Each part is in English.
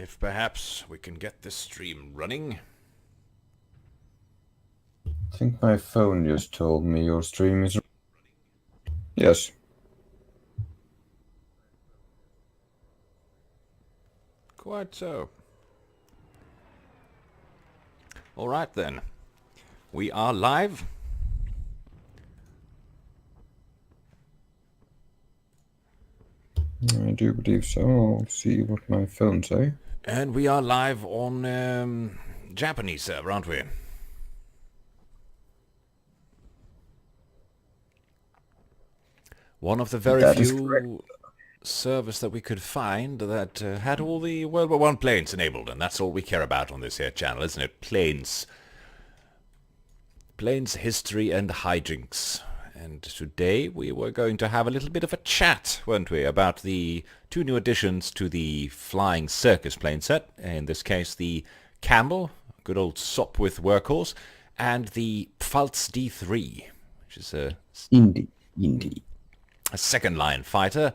if perhaps we can get this stream running. I think my phone just told me your stream is... Yes. Quite so. Alright then. We are live. I do believe so. I'll see what my phone say. And we are live on Japanese server, aren't we? One of the very few servers that we could find that had all the World War I planes enabled, and that's all we care about on this here channel, isn't it? Planes, history and hijinks. And today we were going to have a little bit of a chat, weren't we, about the two new additions to the flying circus plane set. In this case, the Camel, good old Sopwith workhorse, and the Pfalz D.III, which is a second-line fighter,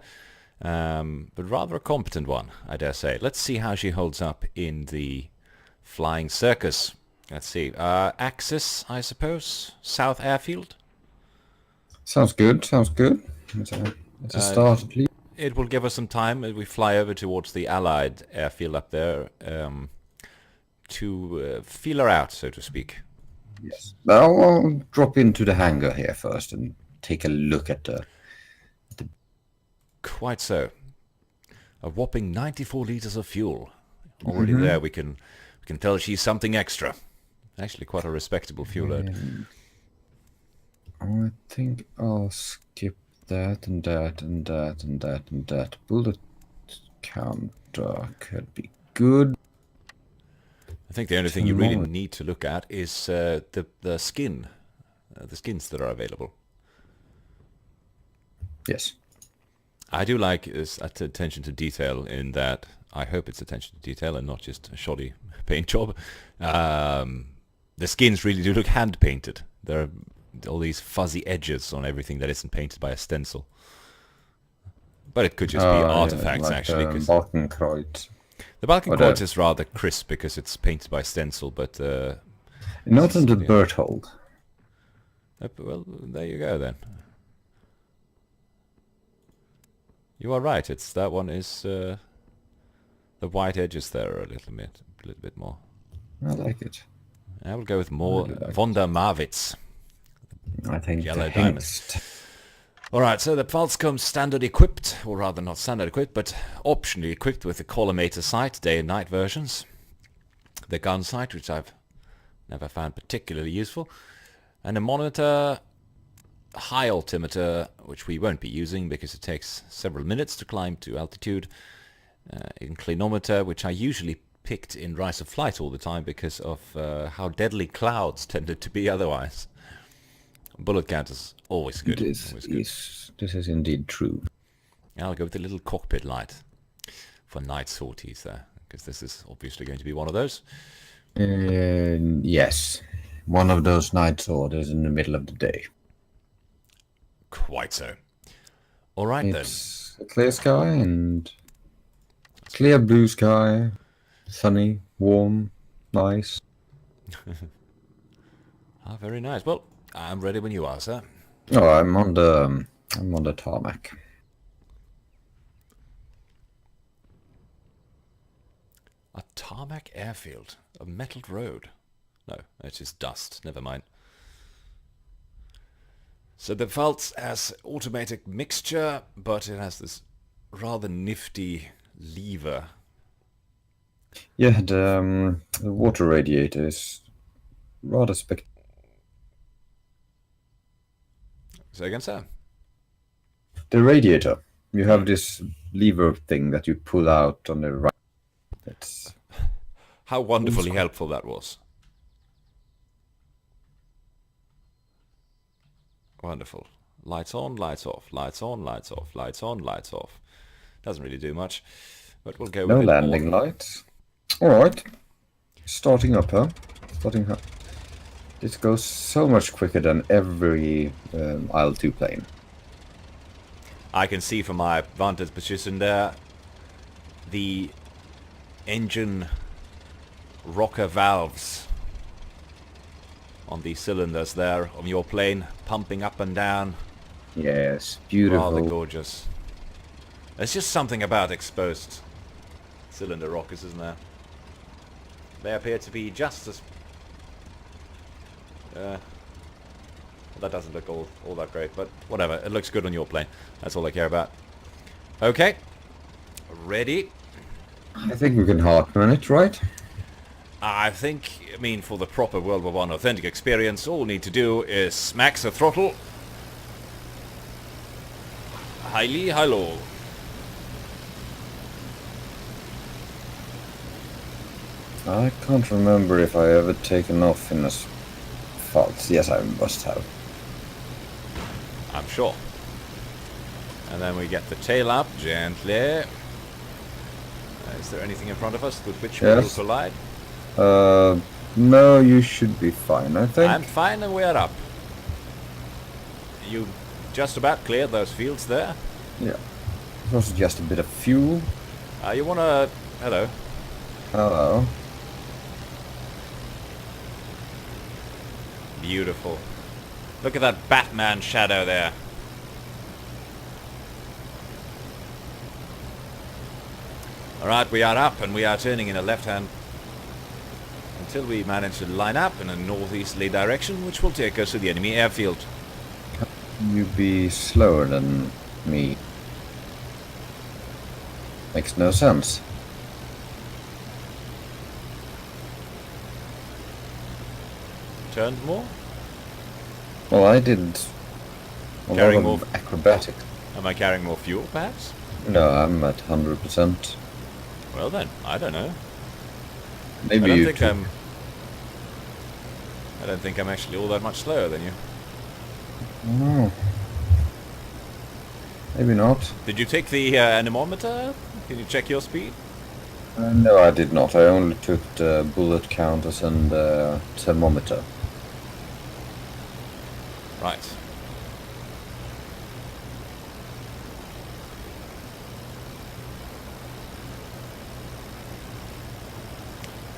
but rather a competent one, I dare say. Let's see how she holds up in the flying circus. Let's see. Axis, I suppose? South Airfield? Sounds good, sounds good. It's a start, please. It will give us some time as we fly over towards the Allied airfield up there to feel her out, so to speak. Yes. I'll drop into the hangar here first and take a look at the... Quite so. A whopping 94 liters of fuel. Already there, we can tell she's something extra. Actually, quite a respectable fuel load. I think I'll skip that and that and that and that and that. Bullet counter could be good. I think the only thing you really need to look at is the skin, the skins that are available. Yes. I do like this attention to detail in that. I hope it's attention to detail and not just a shoddy paint job. The skins really do look hand painted. There are all these fuzzy edges on everything that isn't painted by a stencil. But it could just be artifacts, like actually. Balkenkreuz. The Balkenkreuz is rather crisp because it's painted by stencil, but... not on the Berthold. Well, there you go then. You are right. That one is the white edges there are a little bit more. I like it. I will go with more von der Marwitz. I think yellow diamonds. All right, so the Pfalz comes standard equipped, or rather not standard equipped, but optionally equipped with the collimator sight, day and night versions. The gun sight, which I've never found particularly useful, and a monitor. High altimeter, which we won't be using because it takes several minutes to climb to altitude. Inclinometer, which I usually picked in Rise of Flight all the time because of how deadly clouds tended to be otherwise. Bullet counters, always good. This is indeed true. I'll go with the little cockpit light for night sorties there, because this is obviously going to be one of those. Yes, one of those night sorties in the middle of the day. Quite so. All right, it's a clear sky and clear blue sky, sunny, warm, nice. Very nice. Well, I'm ready when you are, sir. Oh, I'm on the tarmac. A tarmac airfield, a metalled road. No, it's just dust. Never mind. So the Pfalz has automatic mixture, but it has this rather nifty lever. Yeah, the water radiator is rather spectacular. Say again, sir? The radiator. You have this lever thing that you pull out on the right. That's... How wonderfully helpful that was. Wonderful. Lights on, lights off, lights on, lights off, lights on, lights off. Doesn't really do much, but we'll go with no landing lights. All right. Starting up, huh? Starting up. This goes so much quicker than every IL-2 plane. I can see from my vantage position there, the engine rocker valves on the cylinders there on your plane, pumping up and down. Yes, beautiful. Rather gorgeous. There's just something about exposed cylinder rockers, isn't there? They appear to be just as... well, that doesn't look all that great, but whatever. It looks good on your plane. That's all I care about. Okay. Ready? I think we can hardman it, right? I mean, for the proper World War I authentic experience, all we need to do is smack the throttle. Highly, high-low. I can't remember if I ever taken off in a Pfalz. Yes, I must have. I'm sure. And then we get the tail up gently. Is there anything in front of us with which we will collide? No, you should be fine, I think. I'm fine and we're up. You just about cleared those fields there? Yeah. It was just a bit of fuel. You wanna... Hello. Hello. Beautiful. Look at that Batman shadow there. Alright, we are up and we are turning in a left-hand until we manage to line up in a northeasterly direction, which will take us to the enemy airfield. Can you be slower than me? Makes no sense. Turned more? Well, I did a Carrying lot of acrobatics. Am I carrying more fuel, perhaps? No, I'm at 100%. Well then, I don't know. Maybe you took... I don't think I'm actually all that much slower than you. No. Maybe not. Did you take the anemometer? Can you check your speed? No, I did not. I only took the bullet counters and the thermometer. Right.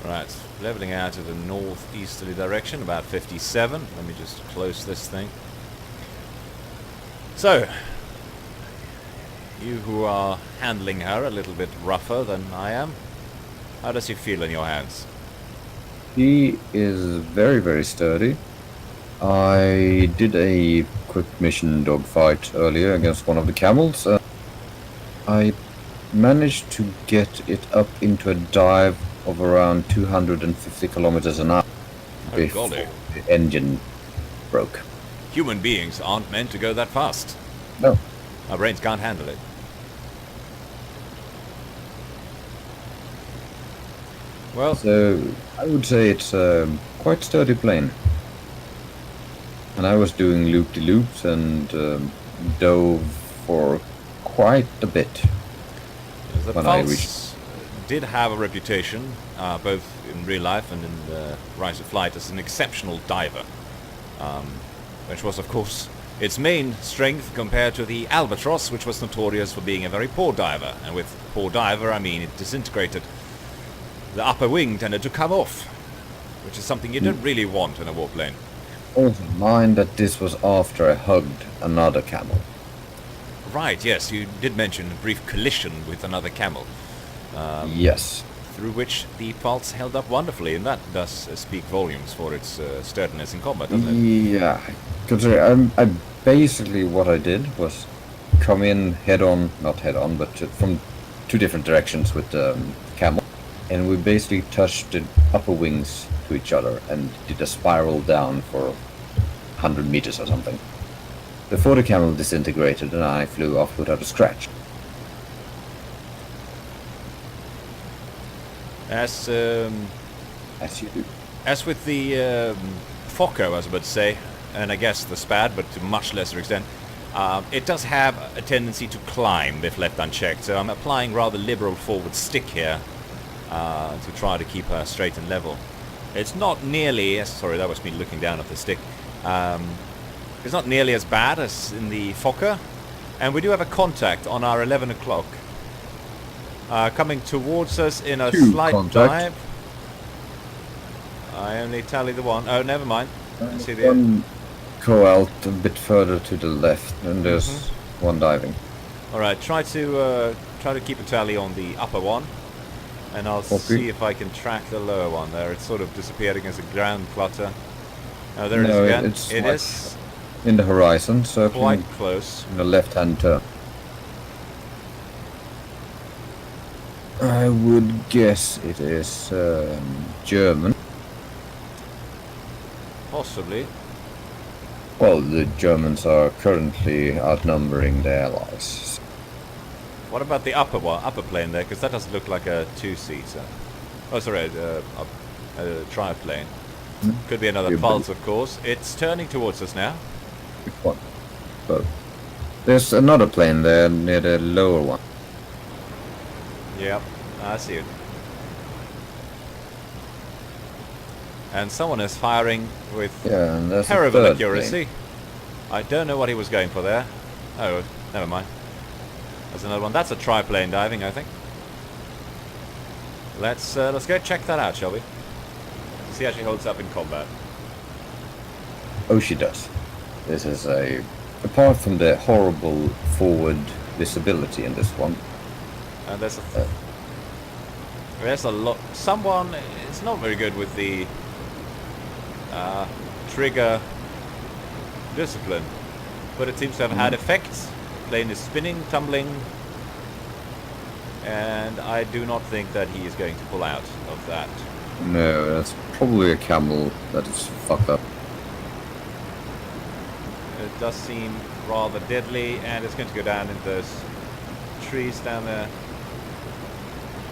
Right, leveling out to the northeasterly direction, about 57. Let me just close this thing. So, you who are handling her a little bit rougher than I am, how does she feel in your hands? He is very, very sturdy. I did a quick mission dogfight earlier against one of the camels. I managed to get it up into a dive of around 250 kilometers an hour before the engine broke. Human beings aren't meant to go that fast. No. Our brains can't handle it. Well, so I would say it's a quite sturdy plane. And I was doing loop-de-loops and dove for quite a bit. The Pfalz did have a reputation, both in real life and in the Rise of Flight, as an exceptional diver, which was, of course, its main strength compared to the Albatross, which was notorious for being a very poor diver. And with poor diver, I mean it disintegrated. The upper wing tended to come off, which is something you don't really want in a warplane. Also mind that this was after I hugged another camel. Right, yes, you did mention a brief collision with another camel. Yes. Through which the Pfalz held up wonderfully, and that does speak volumes for its sturdiness in combat, doesn't it? Yeah. Consider, I basically what I did was come in head-on, not head-on, but from two different directions with the camel. And we basically touched the upper wings to each other and did a spiral down for 100 meters or something. Before the camel disintegrated and I flew off without a scratch. As you do. As with the Fokker, I was about to say, and I guess the Spad, but to much lesser extent, it does have a tendency to climb if left unchecked. So I'm applying rather liberal forward stick here to try to keep her straight and level. It's not nearly, sorry, that was me looking down at the stick. It's not nearly as bad as in the Fokker, and we do have a contact on our 11 o'clock. Coming towards us in a Two slight contact. dive. I only tally the one. Oh, never mind. I see the... One go out a bit further to the left, and there's one diving. Alright, try to keep a tally on the upper one. And I'll see if I can track the lower one there. It's sort of disappearing as a ground clutter. Oh, there it is again. It is in the horizon, so quite close. In the left-hand turn. I would guess it is German. Possibly. Well, the Germans are currently outnumbering the Allies. What about the upper plane there? Because that doesn't look like a two-seater. Oh, sorry, a triplane. Could be another Pfalz, of course. It's turning towards us now. Which one? Both. There's another plane there near the lower one. Yep, I see it. And someone is firing with terrible accuracy. I don't know what he was going for there. Oh, never mind. There's another one. That's a triplane diving, I think. Let's go check that out, shall we? See how she holds up in combat. Oh, she does. This is apart from the horrible forward visibility in this one. And there's a lot. Someone is not very good with the trigger discipline, but it seems to have had effects. Plane is spinning, tumbling, and I do not think that he is going to pull out of that. No, that's probably a camel that is fucked up. It does seem rather deadly, and it's going to go down in those trees down there.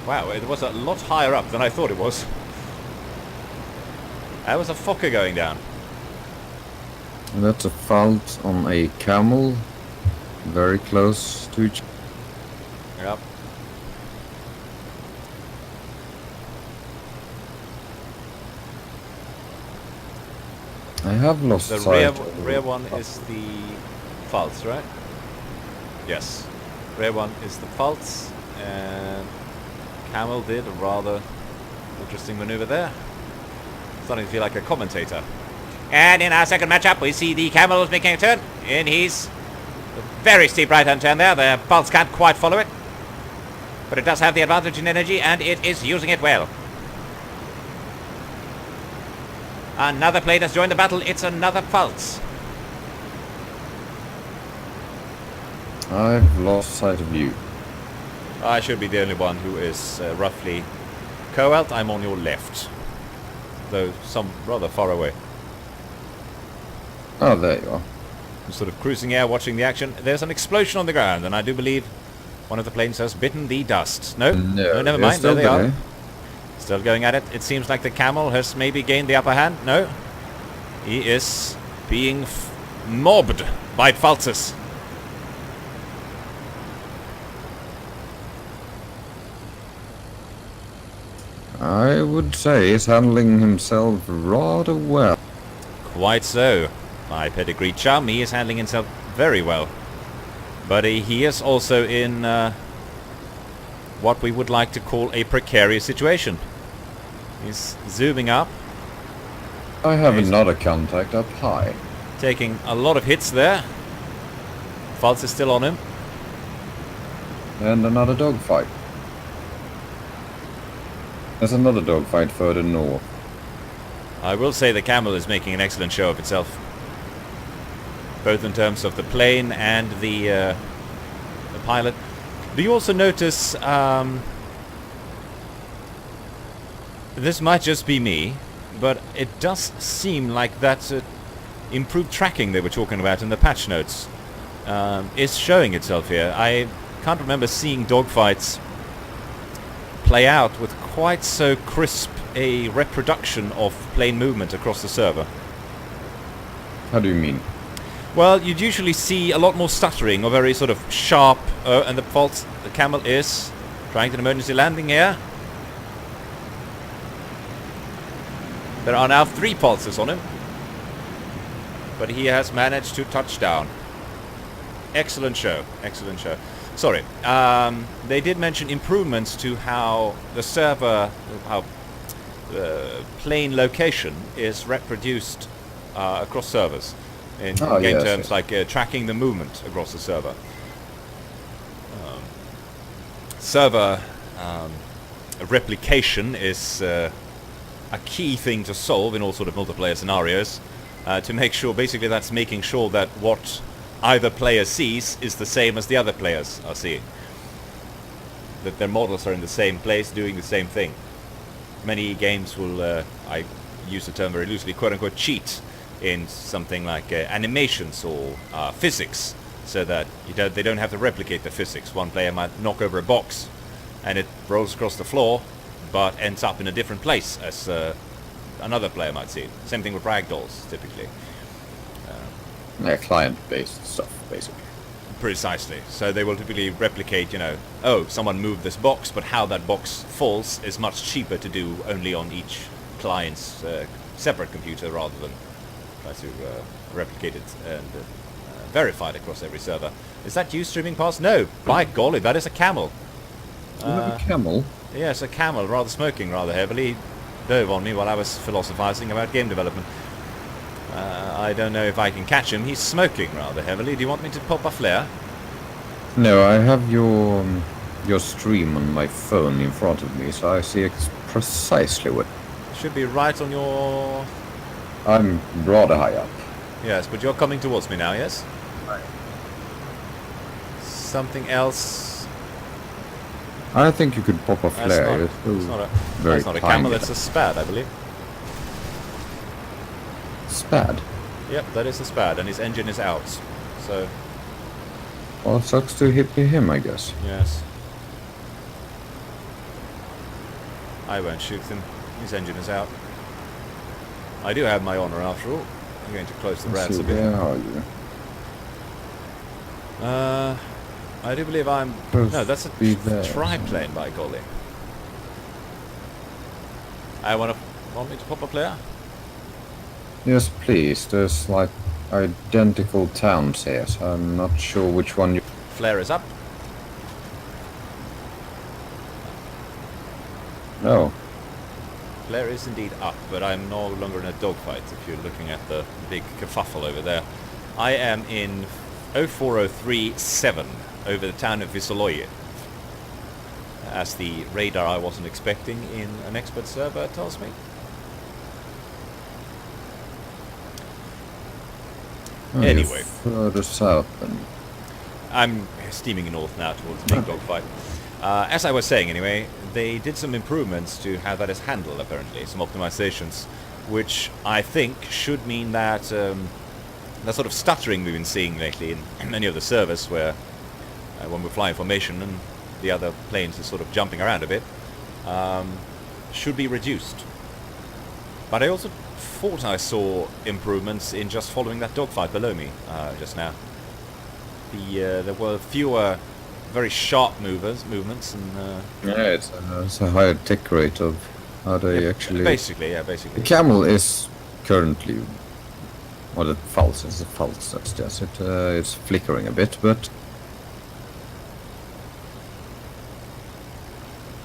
Wow, it was a lot higher up than I thought it was. That was a Fokker going down. And that's a Pfalz on a camel. Very close to each. Yep. I have lost The sight. rear one is the Pfalz, right? Yes. Rear one is the Pfalz, and Camel did a rather interesting maneuver there. Starting to feel like a commentator. And in our second matchup, we see the Camel is making a turn, and he's very steep right-hand turn there. The Pfalz can't quite follow it, but it does have the advantage in energy, and it is using it well. Another plane has joined the battle. It's another Pfalz. I've lost sight of you. I should be the only one who is roughly co-out. I'm on your left, though some rather far away. Oh, there you are. I'm sort of cruising air, watching the action. There's an explosion on the ground, and I do believe one of the planes has bitten the dust. No, never mind. There they are. Still going at it. It seems like the Camel has maybe gained the upper hand. No, he is being mobbed by Pfalzes. I would say he's handling himself rather well. Quite so. My pedigree chum, he is handling himself very well. But he is also in what we would like to call a precarious situation. He's zooming up. I have another contact up high. Taking a lot of hits there. Pfalz is still on him. And another dogfight. There's another dogfight further north. I will say the Camel is making an excellent show of itself. Both in terms of the plane and the pilot. Do you also notice... this might just be me, but it does seem like that improved tracking they were talking about in the patch notes is showing itself here. I can't remember seeing dogfights play out with quite so crisp a reproduction of plane movement across the server. How do you mean? Well, you'd usually see a lot more stuttering or very sort of sharp, and the Camel is trying an emergency landing here. There are now 3 pulses on him, but he has managed to touch down. Excellent show, excellent show. Sorry. They did mention improvements to how the server, how plane location is reproduced across servers. In game terms, yes. like tracking the movement across the server. Server replication is a key thing to solve in all sort of multiplayer scenarios. To make sure, basically that's making sure that what either player sees is the same as the other players are seeing. That their models are in the same place doing the same thing. Many games will, I use the term very loosely, quote-unquote cheat in something like animations or physics, so that they don't have to replicate the physics. One player might knock over a box and it rolls across the floor but ends up in a different place as another player might see it. Same thing with ragdolls, typically. Yeah, client-based stuff, basically. Precisely. So they will typically replicate, oh, someone moved this box, but how that box falls is much cheaper to do only on each client's separate computer rather than try to replicate it and verify it across every server. Is that you streaming past? No! By golly, that is a camel. A camel? Yes, a camel, rather smoking rather heavily. Dove on me while I was philosophizing about game development. I don't know if I can catch him. He's smoking rather heavily. Do you want me to pop a flare? No, I have your stream on my phone in front of me, so I see precisely what... Should be right on your... I'm rather high up. Yes, but you're coming towards me now, yes? Right. Something else... I think you could pop a flare. That's not a camel, it's a spad, I believe. Spad? Yep, that is a spad, and his engine is out. So... Well, it sucks to hit him, I guess. Yes. I won't shoot him. His engine is out. I do have my honor after all. I'm going to close the rats a bit. Where are you? I do believe I'm... No, that's a triplane, by golly. Want me to pop a player? Yes, please. There's like identical towns here, so I'm not sure which one you... Flare is up. No. Flare is indeed up, but I'm no longer in a dogfight if you're looking at the big kerfuffle over there. I am in 04037 over the town of Visoloye. As the radar I wasn't expecting in an expert server tells me. Oh, Anyway. Further south then. I'm steaming north now towards the big dogfight. As I was saying anyway, they did some improvements to how that is handled apparently, some optimizations, which I think should mean that that sort of stuttering we've been seeing lately in many of the servers where when we fly in formation and the other planes are sort of jumping around a bit, should be reduced. But I also thought I saw improvements in just following that dogfight below me just now. There were fewer very sharp movements and... yeah, it's a higher tick rate of how they actually... Basically. The camel is currently... Well, the Pfalz is a Pfalz, that's just it. It's flickering a bit, but...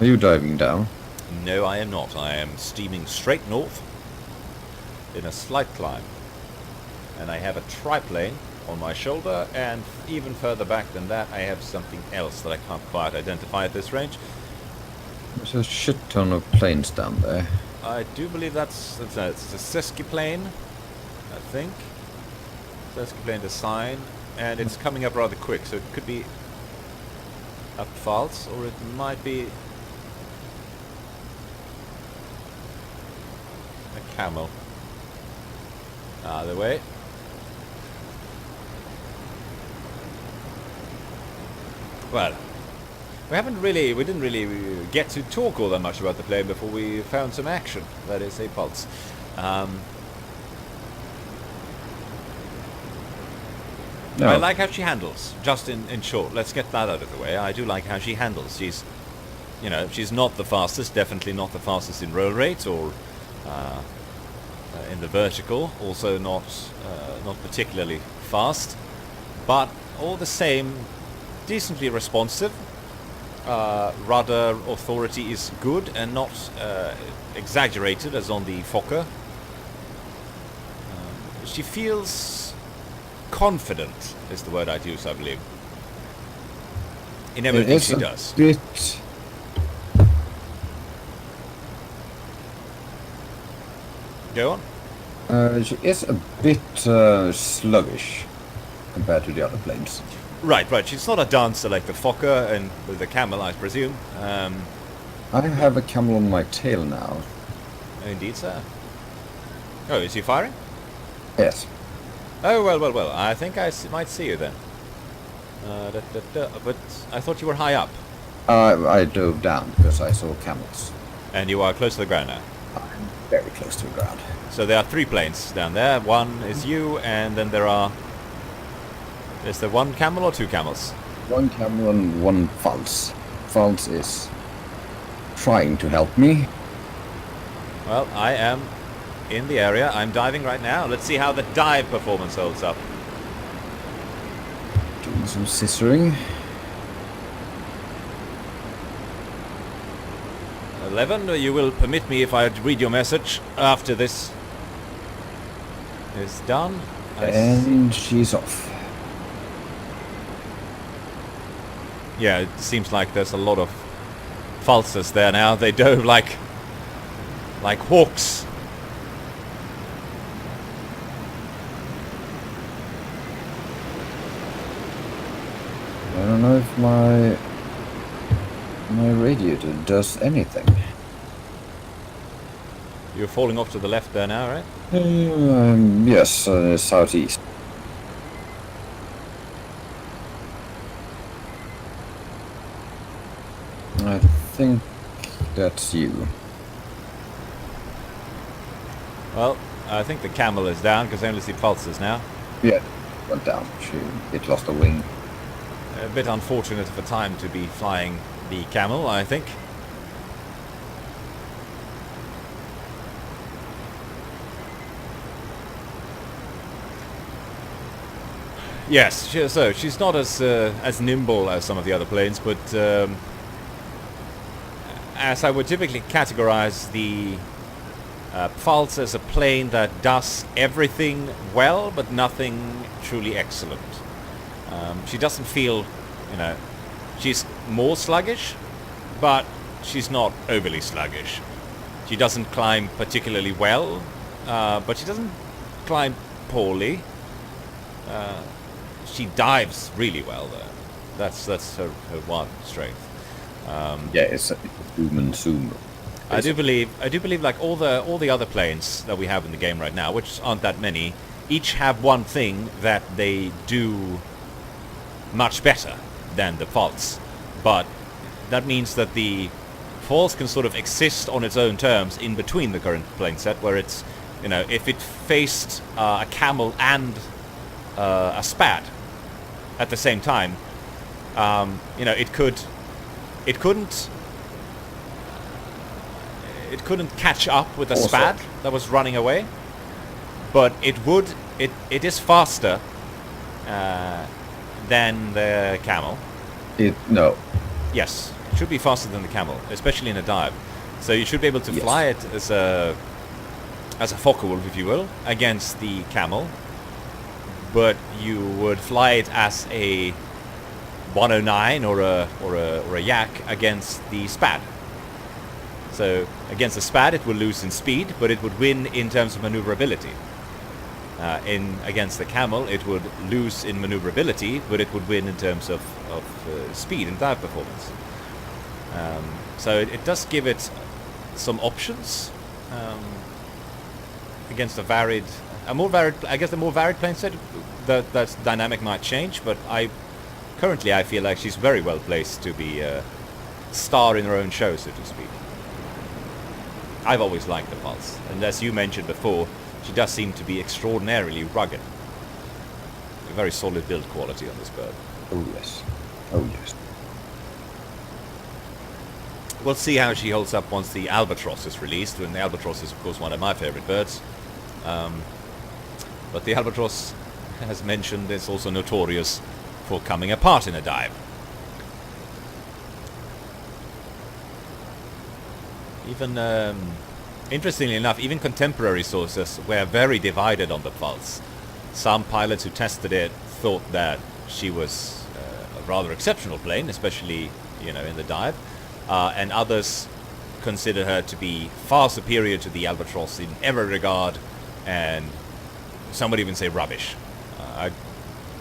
Are you diving down? No, I am not. I am steaming straight north in a slight climb. And I have a triplane on my shoulder, and even further back than that I have something else that I can't quite identify at this range. There's a shit ton of planes down there. I do believe it's a Sesquiplane, I think. Sesquiplane design, and it's coming up rather quick, so it could be a Pfalz, or it might be a Camel. Either way. Well, we didn't really get to talk all that much about the plane before we found some action. That is a Pfalz. No. I like how she handles, just in short. Let's get that out of the way. I do like how she handles. She's not the fastest, definitely not the fastest in roll rate or in the vertical, also not particularly fast, but all the same, decently responsive. Rudder authority is good and not exaggerated as on the Fokker. She feels confident, is the word I'd use, I believe, in everything she does. Bit... Go on. She is a bit sluggish compared to the other planes. Right. She's not a dancer like the Fokker and the Camel, I presume. I have a Camel on my tail now. Indeed, sir. Oh, is he firing? Yes. Oh, well. I think I might see you then. But I thought you were high up. I dove down because I saw camels. And you are close to the ground now. I'm very close to the ground. So there are 3 planes down there. One is you, and then there are... Is there 1 camel or 2 camels? 1 camel and 1 Pfalz. Pfalz is trying to help me. Well, I am in the area. I'm diving right now. Let's see how the dive performance holds up. Doing some scissoring. 11, you will permit me if I read your message after this is done. And she's off. Yeah, it seems like there's a lot of Pfalzes there now. They dove like hawks. I don't know if my radiator does anything. You're falling off to the left there now, right? Yes, southeast. I think that's you. Well, I think the Camel is down because I only see Pfalzes now. Yeah, went down. It lost a wing. A bit unfortunate of a time to be flying the Camel, I think. Yes, so she's not as nimble as some of the other planes, but as I would typically categorize the Pfalz as a plane that does everything well, but nothing truly excellent. She doesn't feel, she's more sluggish, but she's not overly sluggish. She doesn't climb particularly well, but she doesn't climb poorly. She dives really well, though. That's her one strength. Yeah, it's a zoom and zoom. I do believe like all the other planes that we have in the game right now, which aren't that many, each have one thing that they do much better than the Pfalz. But that means that the Pfalz can sort of exist on its own terms in between the current plane set, where it's, if it faced a Camel and a Spad at the same time, it couldn't catch up with a Spad that was running away, but it is faster than the Camel. No. Yes, it should be faster than the Camel, especially in a dive. So you should be able to fly it as a Fokker Wolf, if you will, against the Camel, but you would fly it as a 109 or a Yak against the Spad. So against the Spad it will lose in speed, but it would win in terms of maneuverability. Against the Camel it would lose in maneuverability, but it would win in terms of speed and dive performance. So it does give it some options against the more varied plane set. That dynamic might change, but currently I feel like she's very well placed to be a star in her own show, so to speak. I've always liked the Pfalz, and as you mentioned before, she does seem to be extraordinarily rugged. A very solid build quality on this bird. Oh yes. Oh yes. We'll see how she holds up once the Albatross is released, and the Albatross is of course one of my favorite birds. But the Albatross, as mentioned, is also notorious for coming apart in a dive. Even, interestingly enough, even contemporary sources were very divided on the Pfalz. Some pilots who tested it thought that she was a rather exceptional plane, especially, in the dive, and others consider her to be far superior to the Albatross in every regard, and some would even say rubbish. I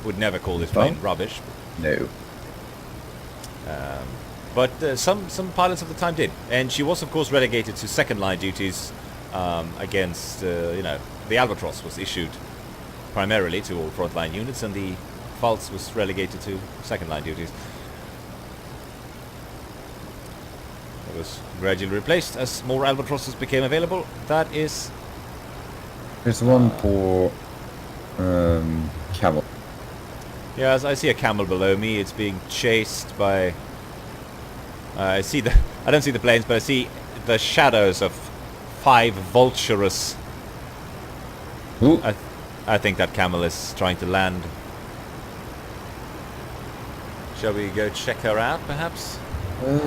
would never call this plane rubbish. No. But some pilots of the time did, and she was of course relegated to second line duties against the Albatross was issued primarily to all frontline units, and the Pfalz was relegated to second line duties. It was gradually replaced as more Albatrosses became available. That is... There's one for Camel. Yes, I see a Camel below me. It's being chased by... I don't see the planes, but I see the shadows of 5 vulturous... Ooh. I think that Camel is trying to land. Shall we go check her out, perhaps?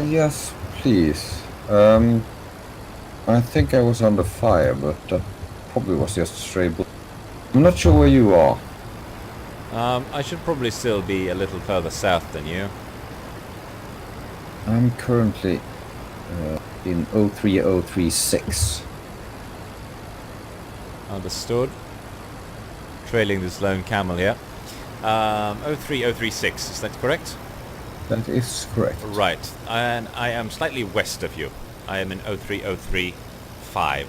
Yes, please. I think I was under fire, but that probably was just a stray bullet. I'm not sure where you are. I should probably still be a little further south than you. I'm currently in 03036. Understood. Trailing this lone Camel here. 03036, is that correct? That is correct. Right, and I am slightly west of you. I am in 03035.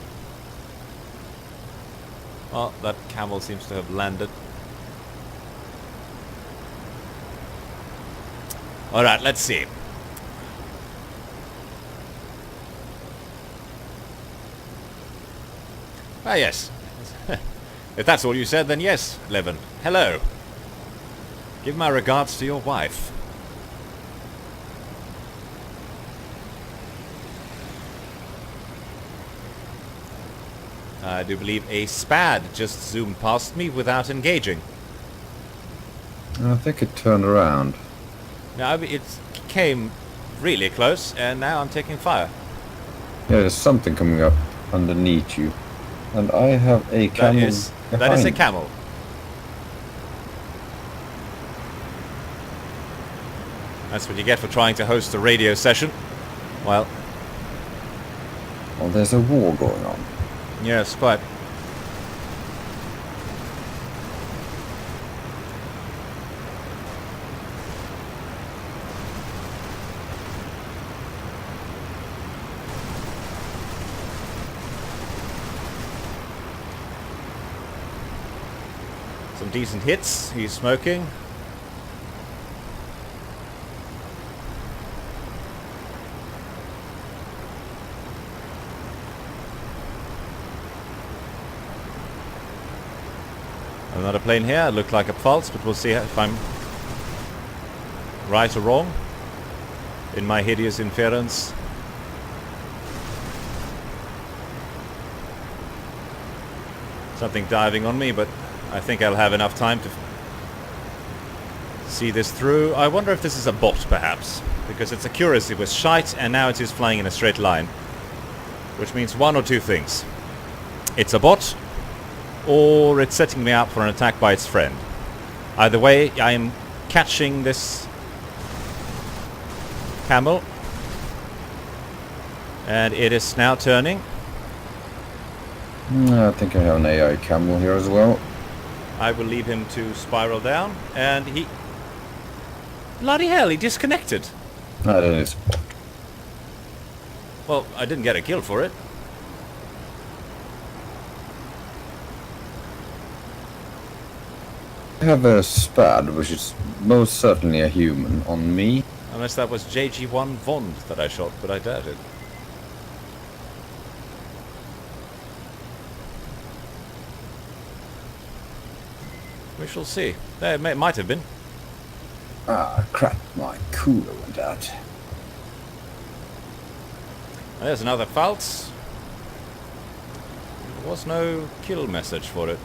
Well, that Camel seems to have landed. Alright, let's see. Ah, yes. If that's all you said, then yes, Levin. Hello. Give my regards to your wife. I do believe a SPAD just zoomed past me without engaging. I think it turned around. No, it came really close, and now I'm taking fire. Yeah, there's something coming up underneath you. And I have a Camel That is a Camel. That's what you get for trying to host a radio session. Well, there's a war going on. yes, quite. Some decent hits. He's smoking. Another plane here. It looked like a Pfalz, but we'll see if I'm right or wrong in my hideous inference. Something diving on me, but I think I'll have enough time to see this through. I wonder if this is a bot, perhaps, because it's accuracy was shite, and now it is flying in a straight line, which means one or two things. It's a bot, or it's setting me up for an attack by its friend. Either way, I am catching this Camel, and it is now turning. I think I have an AI Camel here as well. I will leave him to spiral down, and he... Bloody hell, he disconnected. That is. Well, I didn't get a kill for it. I have a SPAD, which is most certainly a human, on me. Unless that was JG1 Vond that I shot, but I doubt it. We shall see. It might have been. Ah, crap, my cooler went out. There's another Pfalz. There was no kill message for it.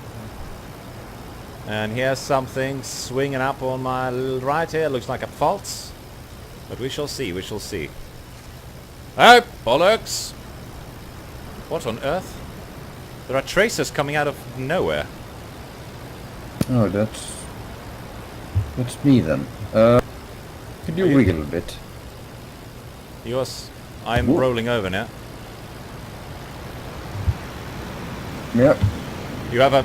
And here's something swinging up on my right here. Looks like a Pfalz. But we shall see, we shall see. Oh, bollocks! What on earth? There are tracers coming out of nowhere. Oh, that's me then. Could you wiggle a bit? Yours. I'm Whoa. rolling over now. Yep. You have a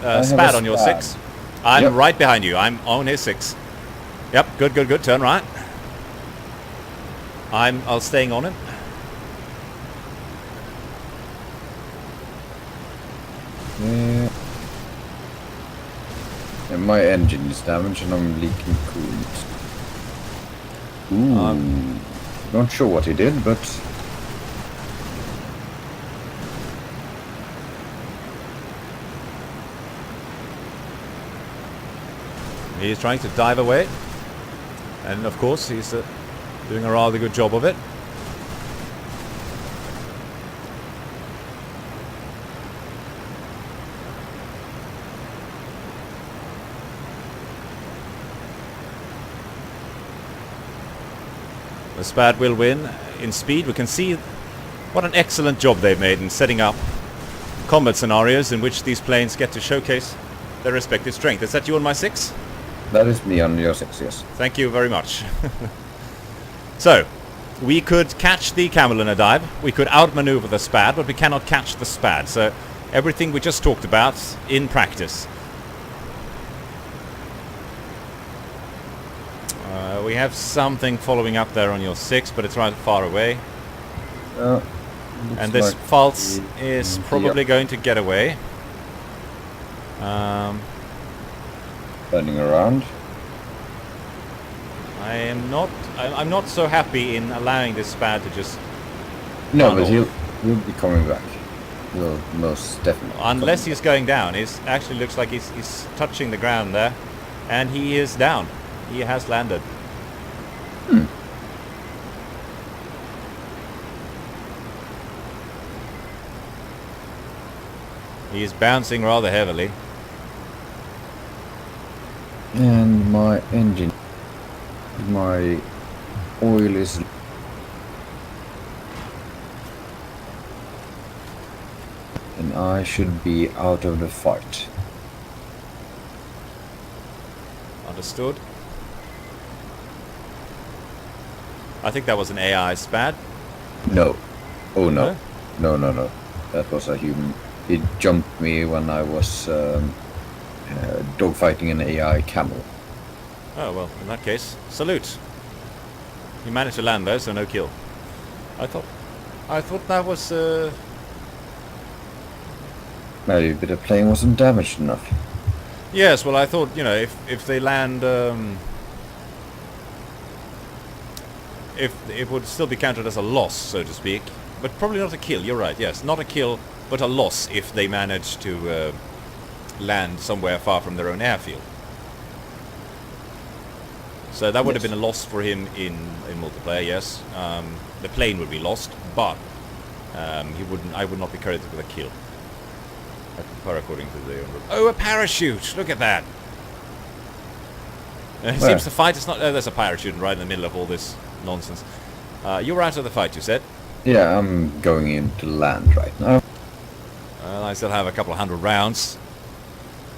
have spad a on your spad. 6. I'm Yep. right behind you. I'm on his 6. Yep, good, good, good. Turn right. I'll staying on him. Yeah. And my engine is damaged and I'm leaking coolant. Ooh. Not sure what he did, but... He's trying to dive away. And of course, he's doing a rather good job of it. The Spad will win in speed. We can see what an excellent job they've made in setting up combat scenarios in which these planes get to showcase their respective strength. Is that you on my 6? That is me on your 6, yes. Thank you very much. So, we could catch the Camel in a dive. We could outmaneuver the Spad, but we cannot catch the Spad. So, everything we just talked about in practice. We have something following up there on your 6, but it's rather far away. And this like Pfalz is probably going to get away. Turning around. I'm not so happy in allowing this Spad to just... No, run but off. he'll be coming back. He'll most definitely. Unless he's going down. It actually looks like he's touching the ground there. And he is down. He has landed. He is bouncing rather heavily. And my engine, my oil is... And I should be out of the fight. Understood. I think that was an AI Spad. No. Oh no. No? No. That was a human. It jumped me when I was dogfighting an AI camel. Oh, well, in that case, salute. You managed to land there, so no kill. I thought that was... Maybe the plane wasn't damaged enough. Yes, well, I thought, you know, if they land... if it would still be counted as a loss, so to speak. But probably not a kill, you're right, yes. Not a kill, but a loss if they manage to land somewhere far from their own airfield. So that would have been a loss for him in multiplayer, yes. The plane would be lost, but I would not be credited with a kill. According to the... Oh, a parachute! Look at that! It seems the fight is not... Oh, there's a parachute right in the middle of all this nonsense. You were out of the fight, you said? Yeah, I'm going into land right now. Well, I still have a couple of 100 rounds.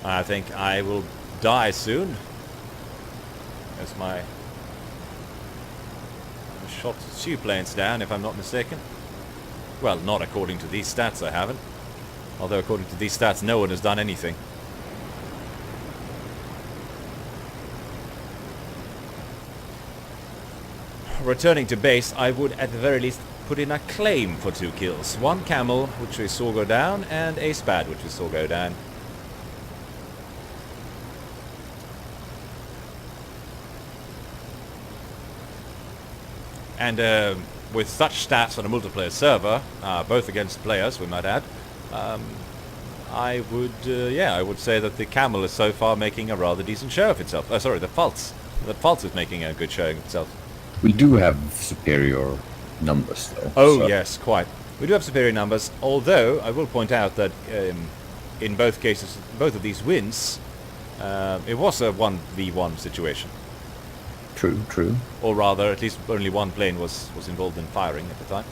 I think I will die soon. As my... I shot 2 planes down, if I'm not mistaken. Well, not according to these stats, I haven't. Although according to these stats, no one has done anything. Returning to base, I would at the very least put in a claim for 2 kills. 1 camel, which we saw go down, and a Spad, which we saw go down. And with such stats on a multiplayer server, both against players, we might add, I would say that the Camel is so far making a rather decent show of itself. Sorry, the Pfalz. The Pfalz is making a good showing of itself. We do have superior numbers, though. Oh, so. yes, quite. We do have superior numbers, although I will point out that in both cases, both of these wins, it was a 1v1 situation. True. Or rather, at least only one plane was involved in firing at the time.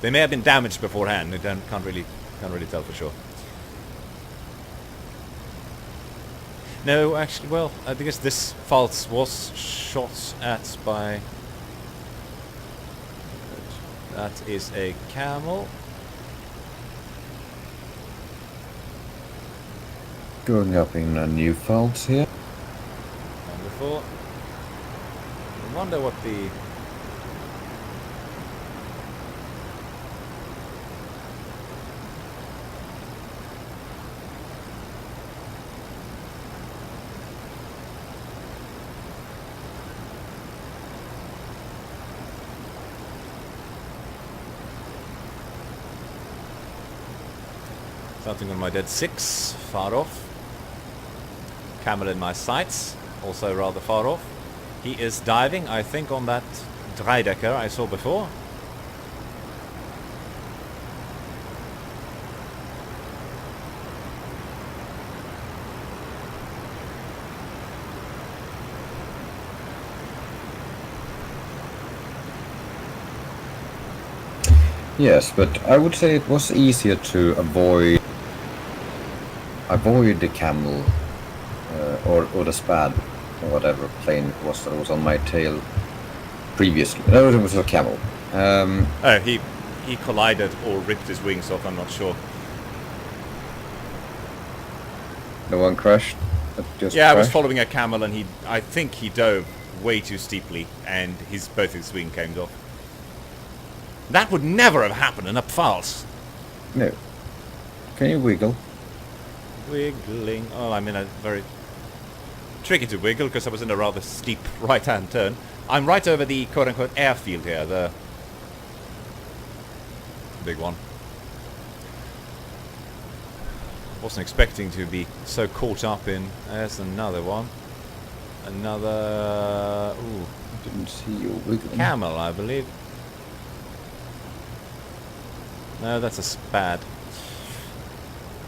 They may have been damaged beforehand. Can't really tell for sure. No, actually, well, I guess this Pfalz was shot at by... That is a camel. Going up in a new Pfalz here. Wonderful. I wonder what the... Something on my dead 6, far off. Camel in my sights, also rather far off. He is diving, I think, on that Dreidecker I saw before. Yes, but I would say it was easier to avoid the camel or the spad or whatever plane it was that was on my tail previously. No, it was a camel. Oh, he collided or ripped his wings off, I'm not sure. The one crashed? Just yeah, I was crashed? following a camel and I think he dove way too steeply and both his wings came off. That would never have happened in a Pfalz. No. Can you wiggle? Wiggling. Oh, I'm in a very tricky to wiggle because I was in a rather steep right-hand turn. I'm right over the quote-unquote airfield here, the big one. Wasn't expecting to be so caught up in. There's another one. Another. Ooh. Didn't see you wiggling. Camel, I believe. No, that's a spad.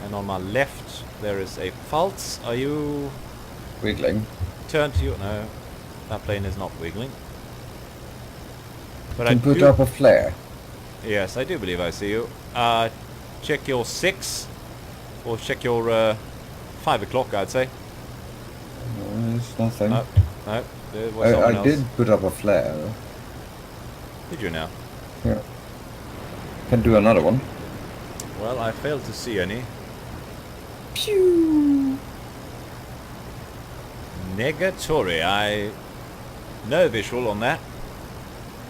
And on my left, there is a Pfalz. Are you... Wiggling? Turn to you... No, that plane is not wiggling. But Can put up a flare. Yes, I do believe I see you. Check your 6. Or check your 5 o'clock, I'd say. No, there's nothing. No, there was someone I else. did put up a flare. Did you now? Yeah. Can do another one. Well, I failed to see any. Pew! Negatory. No visual on that.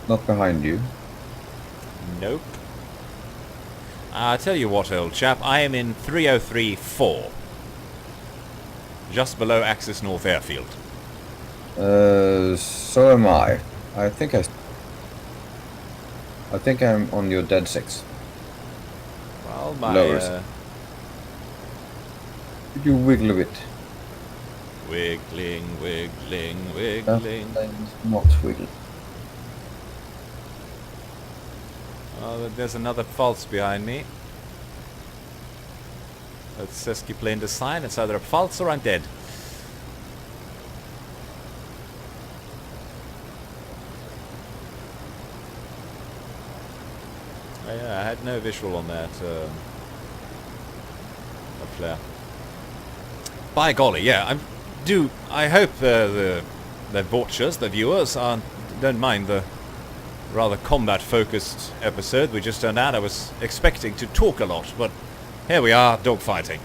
Not behind you. Nope. I'll tell you what, old chap. I am in 303-4. Just below Axis North Airfield. So am I. I think I'm on your dead 6. Well, my... Lowers. Could you wiggle a bit? Wiggling, wiggling, That wiggling. plane's not wiggling. Oh, there's another Pfalz behind me. That's Seski plane design. It's either a Pfalz or I'm dead. Oh, yeah, I had no visual on that flare. By golly, yeah, I hope the watchers, the viewers, don't mind the rather combat-focused episode we just turned out. I was expecting to talk a lot, but here we are, dogfighting.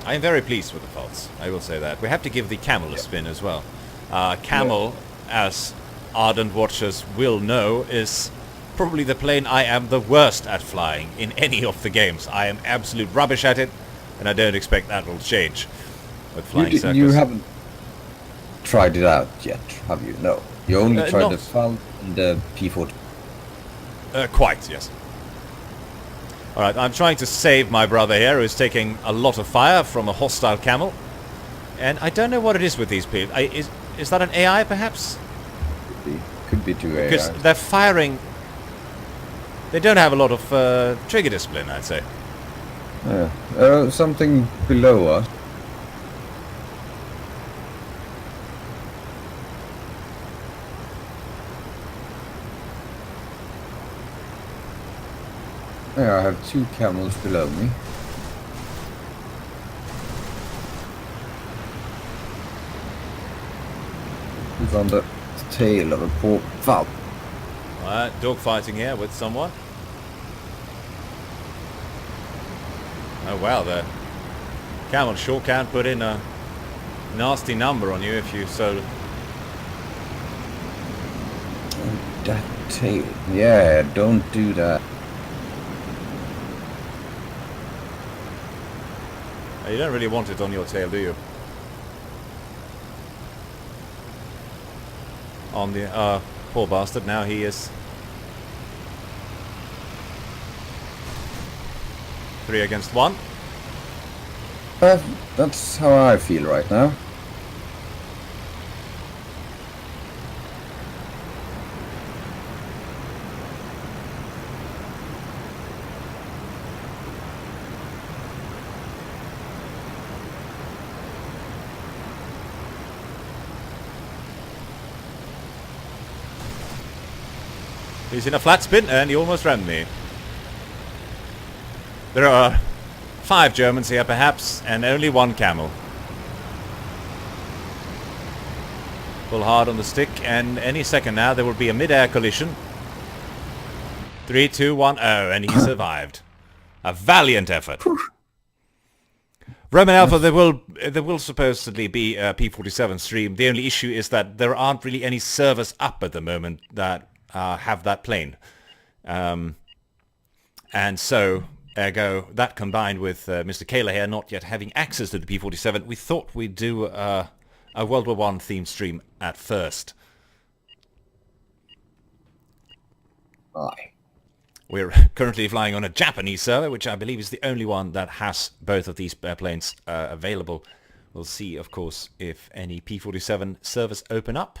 I am very pleased with the Pfalz, I will say that. We have to give the Camel a spin as well. Camel, as ardent watchers will know, is probably the plane I am the worst at flying in any of the games. I am absolute rubbish at it, and I don't expect that will change with flying circus. You haven't tried it out yet, have you? No. You only tried not- the Pfalz and the P40. Quite, yes. Alright, I'm trying to save my brother here, who's taking a lot of fire from a hostile camel. And I don't know what it is with these people. Is that an AI, perhaps? Could be 2 AI. Because they're firing... They don't have a lot of trigger discipline, I'd say. Yeah. Something below us. I have 2 camels below me. He's on the tail of a poor Pfalz. Alright, dogfighting here with someone. Oh wow, the camel sure can put in a nasty number on you if you so... That tail. Yeah, don't do that. You don't really want it on your tail, do you? On the, poor bastard, now he is... 3 against 1. That's how I feel right now. He's in a flat spin and he almost rammed me. There are 5 Germans here perhaps, and only 1 camel. Pull hard on the stick, and any second now there will be a mid-air collision. 3, 2, 1, oh, and he survived. A valiant effort. Roman Alpha, there will supposedly be a P-47 stream. The only issue is that there aren't really any servers up at the moment that have that plane. And so... Ergo, that combined with Mr. Kayla here not yet having access to the P-47, we thought we'd do a World War I themed stream at first. Aye. We're currently flying on a Japanese server, which I believe is the only one that has both of these airplanes available. We'll see, of course, if any P-47 servers open up.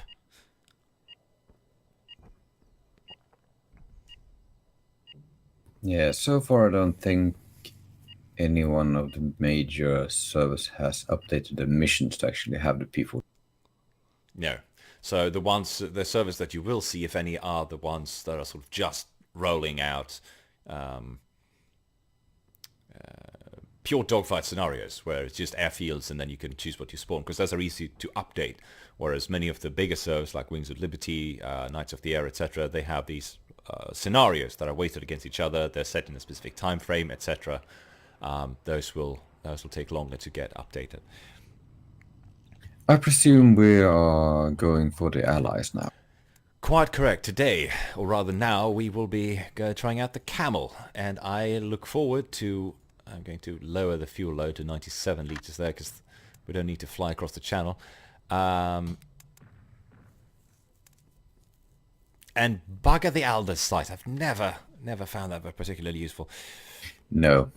Yeah, so far I don't think any one of the major servers has updated the missions to actually have the P4. No. So the servers that you will see, if any, are the ones that are sort of just rolling out pure dogfight scenarios, where it's just airfields and then you can choose what you spawn, because those are easy to update. Whereas many of the bigger servers, like Wings of Liberty, Knights of the Air, etc., they have these scenarios that are weighted against each other. They're set in a specific time frame, etc. Those will take longer to get updated. I presume we are going for the Allies now. Quite correct. Today, or rather now, we will be trying out the Camel, and I look forward to... I'm going to lower the fuel load to 97 liters there, because we don't need to fly across the channel. And bugger the Aldous site. I've never found that particularly useful. No.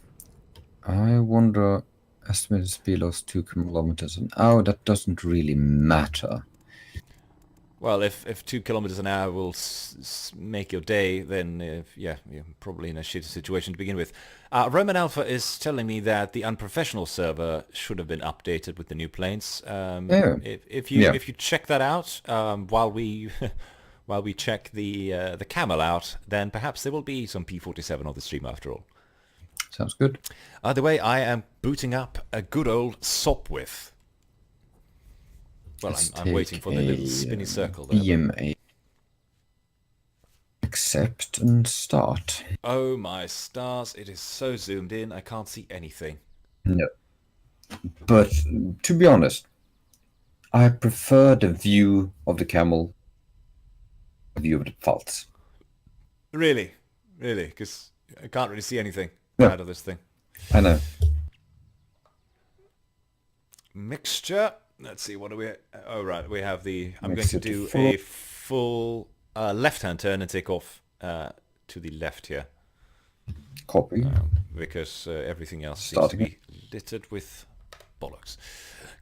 I wonder... Estimated speed loss 2 kilometers an hour. That doesn't really matter. Well, if 2 kilometers an hour will make your day, then yeah, you're probably in a shitty situation to begin with. Roman Alpha is telling me that the unprofessional server should have been updated with the new planes. If you check that out while we while we check the Camel out, then perhaps there will be some P-47 on the stream after all. Sounds good. Either way, I am booting up a good old Sopwith. Well, I'm waiting for the little spinny circle there. EMA. Accept and start. Oh my stars, it is so zoomed in, I can't see anything. No. But, to be honest, I prefer the view of the Camel, the view of the Pfalz. Really? Really? Because I can't really see anything out of this thing. I know. Mixture. Let's see, what do we... Oh, right, we have the... I'm going Mixture to do to a full left-hand turn and take off to the left here. Copy. Because everything else Starting seems to be littered with bollocks.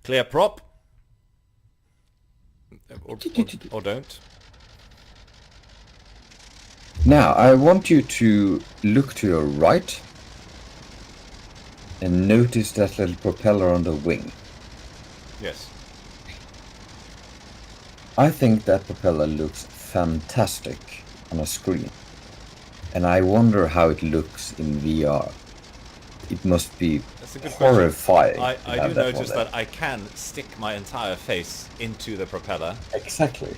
Clear prop. Or don't. Now, I want you to look to your right and notice that little propeller on the wing. Yes. I think that propeller looks fantastic on a screen. and I wonder how it looks in VR. It must be That's a good horrifying. question. I to have do that notice one there. that I can stick my entire face into the propeller. Exactly.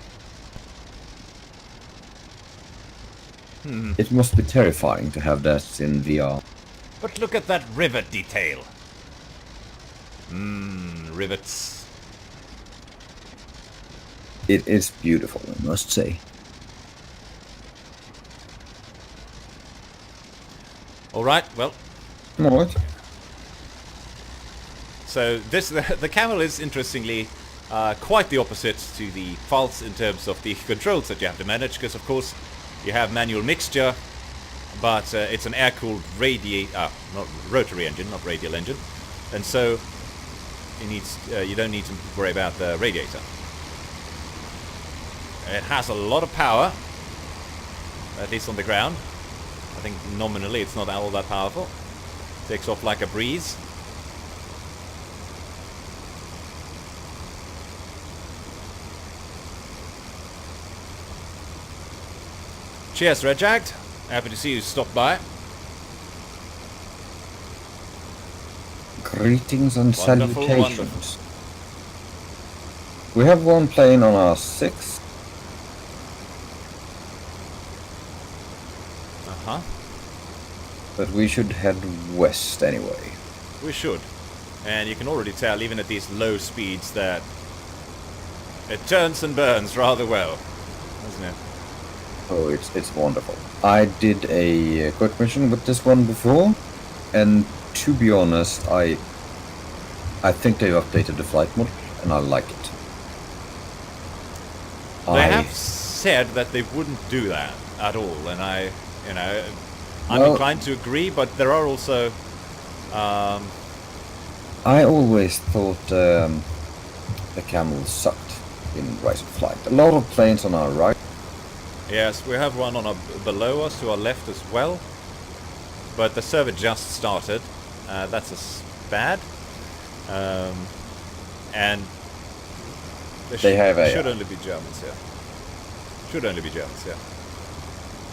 It must be terrifying to have that in VR. But look at that rivet detail. Rivets. It is beautiful, I must say. Alright, well, Alright. so this the Camel is interestingly quite the opposite to the Pfalz in terms of the controls that you have to manage, because of course you have manual mixture, but it's an air-cooled not rotary engine, not radial engine, and so you don't need to worry about the radiator. It has a lot of power, at least on the ground. I think nominally it's not all that powerful. Takes off like a breeze. Cheers, Red Jacked. Happy to see you stop by. Greetings and Wonderful, salutations. wonderful. We have one plane on our 6. Uh-huh. But we should head west anyway. We should. And you can already tell, even at these low speeds, that it turns and burns rather well, doesn't it? Oh, it's wonderful. I did a quick mission with this one before, and to be honest, I think they've updated the flight model, and I like it. They have said that they wouldn't do that at all, and I'm inclined to agree, but there are also... I always thought the Camel sucked in Rise of Flight. A lot of planes on our right. Yes, we have one below us to our left as well, but the server just started. That's bad. And there should only be Germans here. Should only be Germans here.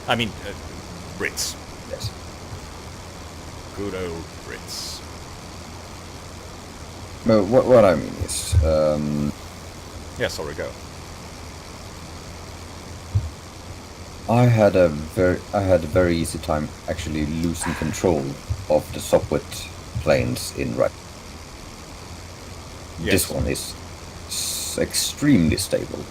I mean, Brits. Yes. Good old Brits. No, what I mean is, Yeah, sorry, go. I had a very easy time actually losing control of the Sopwith planes in right. Yes. This one is extremely stable.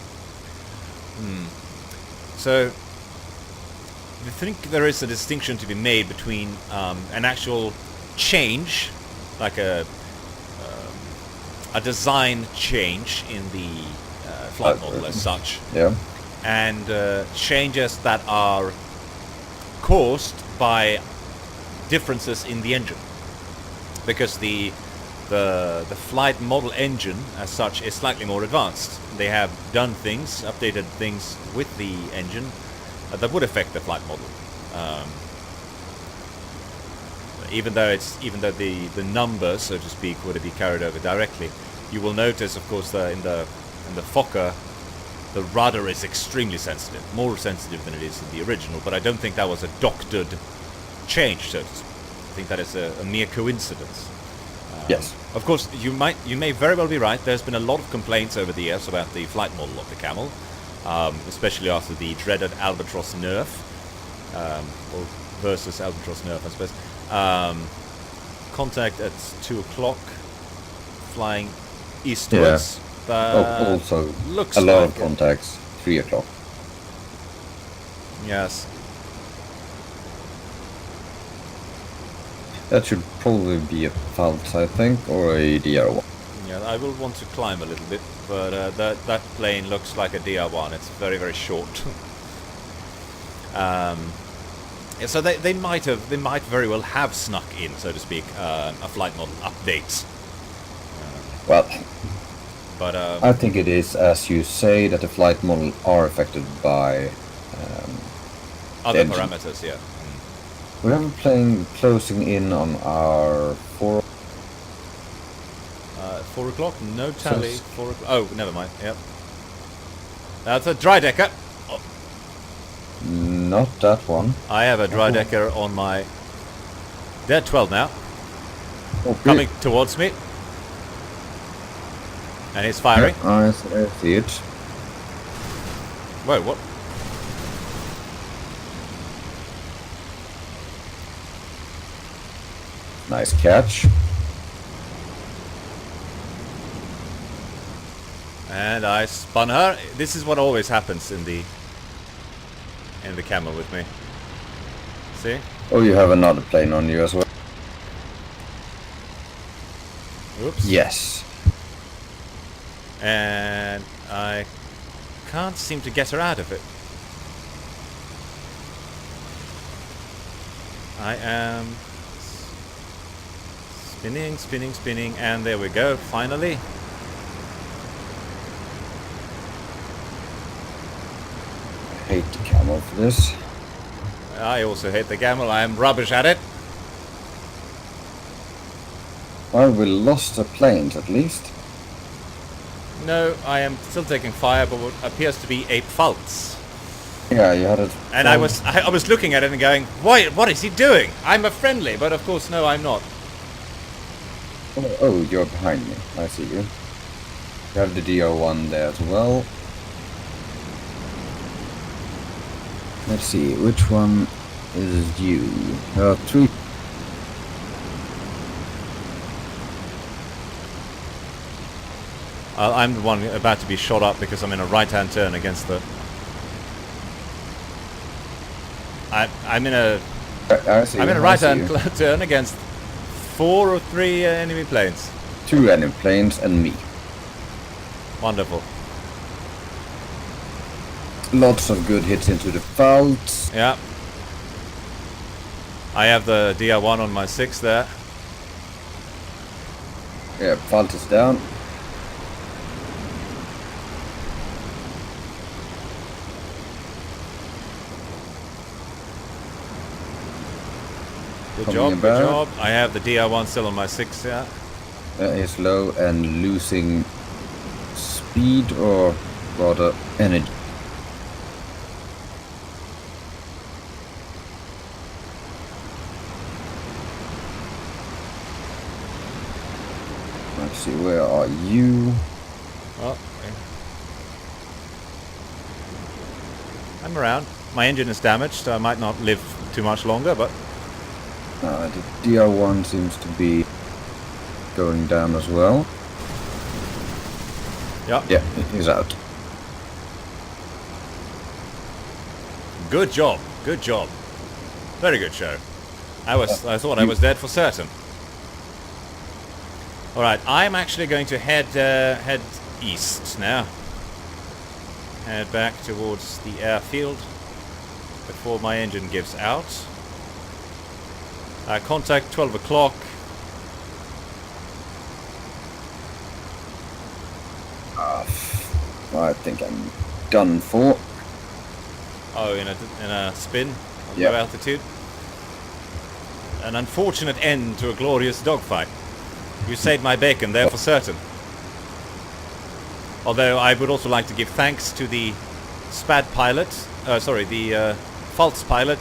So, I think there is a distinction to be made between an actual change, like a design change in the flight model as such, Yeah. and changes that are caused by differences in the engine, because the flight model engine as such is slightly more advanced. They have done things, updated things with the engine that would affect the flight model. Even though the numbers, so to speak, would be carried over directly, you will notice, of course, in the Fokker, the rudder is extremely sensitive, more sensitive than it is in the original. But I don't think that was a doctored change, so to speak. I think that is a mere coincidence. Yes. Of course, you may very well be right. There's been a lot of complaints over the years about the flight model of the Camel, especially after the dreaded Albatross nerf, or versus Albatross nerf, I suppose. Contact at 2 o'clock, flying eastwards. Yeah. Also, looks a lot like of contacts. 3 o'clock. Yes. That should probably be a Pfalz, I think, or a DR1. Yeah, I will want to climb a little bit, but that plane looks like a DR1. It's very, very short. Yeah, so they might very well have snuck in, so to speak, a flight model update. Well, but I think it is, as you say, that the flight model are affected by other parameters, yeah. We have a plane closing in on our 4. 4 o'clock? No tally. 4 o'clock. Oh, never mind. Yep. That's a dry decker. Oh. Not that one. I have a dry decker on my... They're 12 now. Okay. Coming towards me. And he's firing. I see it. Whoa, what? Nice catch. And I spun her. This is what always happens in the Camel with me. See? Oh, you have another plane on you as well. Oops. Yes. And I can't seem to get her out of it. I am spinning, spinning, spinning, and there we go, finally. I hate the Camel for this. I also hate the Camel, I am rubbish at it. Well, we lost the planes at least. No, I am still taking fire, but what appears to be a Pfalz. Yeah, you had it. And I was looking at it and going, what is he doing? I'm a friendly, but of course, no, I'm not. Oh, you're behind me. I see you. You have the DR1 there as well. Let's see, which one is you? There are 3. I'm the one about to be shot up because I'm in a right-hand turn against the... I'm in a right-hand turn against 4 or 3 enemy planes. 2 enemy planes and me. Wonderful. Lots of good hits into the Pfalz. Yeah. I have the DR1 on my 6 there. Yeah, Pfalz is down. Good job, good job. I have the DR1 still on my 6, yeah. He's low and losing speed, or rather energy. Let's see, where are you? Well, I'm around. My engine is damaged, so I might not live too much longer, but... The DR1 seems to be going down as well. Yeah. Yeah, he's out. Good job. Good job. Very good show. I thought I was dead for certain. All right, I'm actually going to head east now. Head back towards the airfield before my engine gives out. Contact 12 o'clock. I think I'm done for. Oh, in a spin on Yep. low altitude. An unfortunate end to a glorious dogfight. You saved my bacon there for certain. Although I would also like to give thanks to the SPAD pilot, the Pfalz pilot,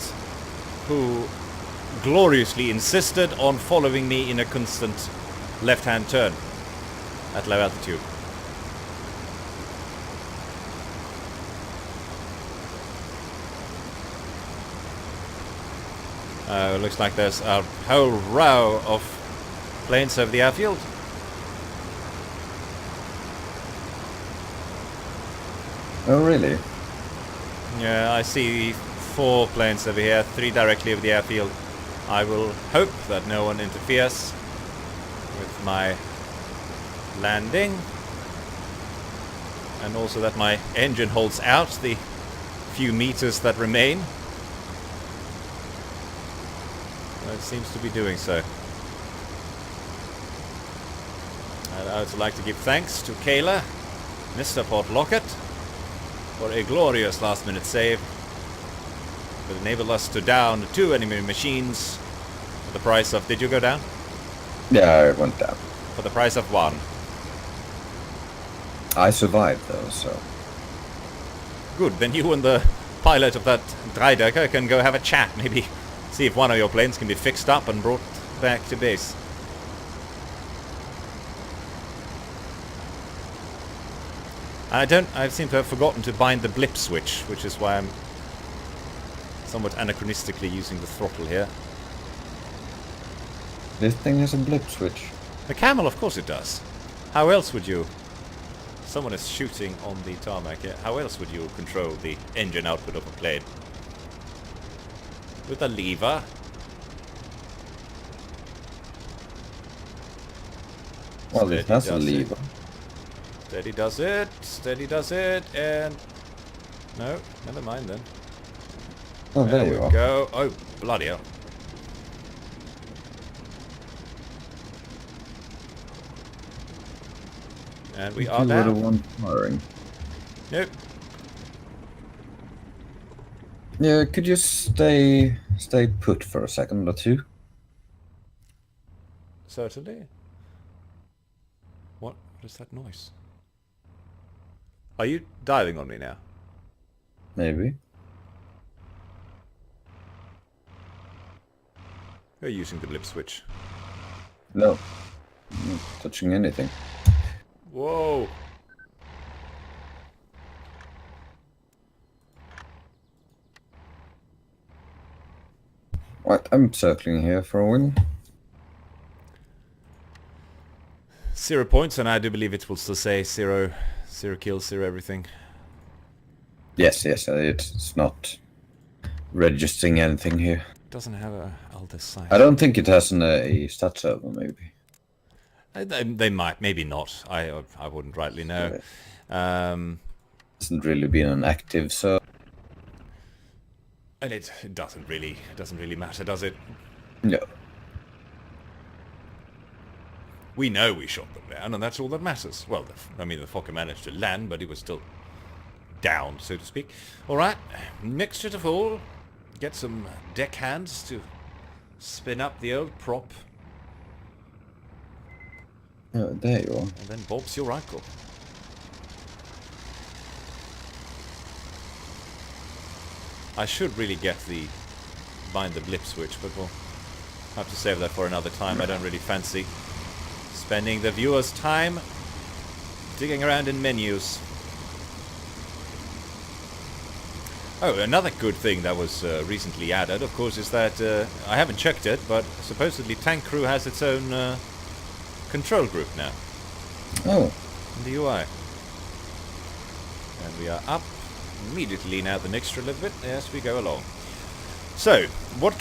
who gloriously insisted on following me in a constant left-hand turn at low altitude. Looks like there's a whole row of planes over the airfield. Oh, really? Yeah, I see 4 planes over here, 3 directly over the airfield. I will hope that no one interferes with my landing, and also that my engine holds out the few meters that remain. Well, it seems to be doing so. I'd also like to give thanks to Kayla, Mr. Port Lockett, for a glorious last-minute save that enabled us to down 2 enemy machines for the price of... Did you go down? Yeah, I went down. For the price of 1. I survived though, so... Good, then you and the pilot of that Dreidecker can go have a chat, maybe see if one of your planes can be fixed up and brought back to base. I seem to have forgotten to bind the blip switch, which is why I'm somewhat anachronistically using the throttle here. This thing has a blip switch. The Camel, of course it does. How else would you... Someone is shooting on the tarmac here. How else would you control the engine output of a plane? With a lever. Well, it has a lever. Steady does it. Steady does it. And... No, never mind then. Oh, there you are. Go. Oh, bloody hell. And we are You were the down. one firing. Nope. Yeah, could you stay put for a second or two? Certainly. What is that noise? Are you diving on me now? Maybe. You're using the blip switch. No. I'm not touching anything. Whoa! Right, I'm circling here for a win. 0 points, and I do believe it will still say 0 kills, 0 everything. Yes, it's not registering anything here. Doesn't have a Aldous sight. I don't think it has a stat server, maybe. They might, maybe not. I wouldn't rightly know. Hasn't really been an active server. And it doesn't really matter, does it? No. We know we shot them down, and that's all that matters. Well, the Fokker managed to land, but he was still down, so to speak. All right, mixture to full. Get some deck hands to spin up the old prop. Oh, there you are. And then Bob's your uncle. I should really get the bind the blip switch, but we'll have to save that for another time. I don't really fancy spending the viewer's time digging around in menus. Oh, another good thing that was recently added, of course, is that I haven't checked it, but supposedly Tank Crew has its own control group now. Oh. In the UI. And we are up. Immediately now the mixture a little bit as we go along. So, what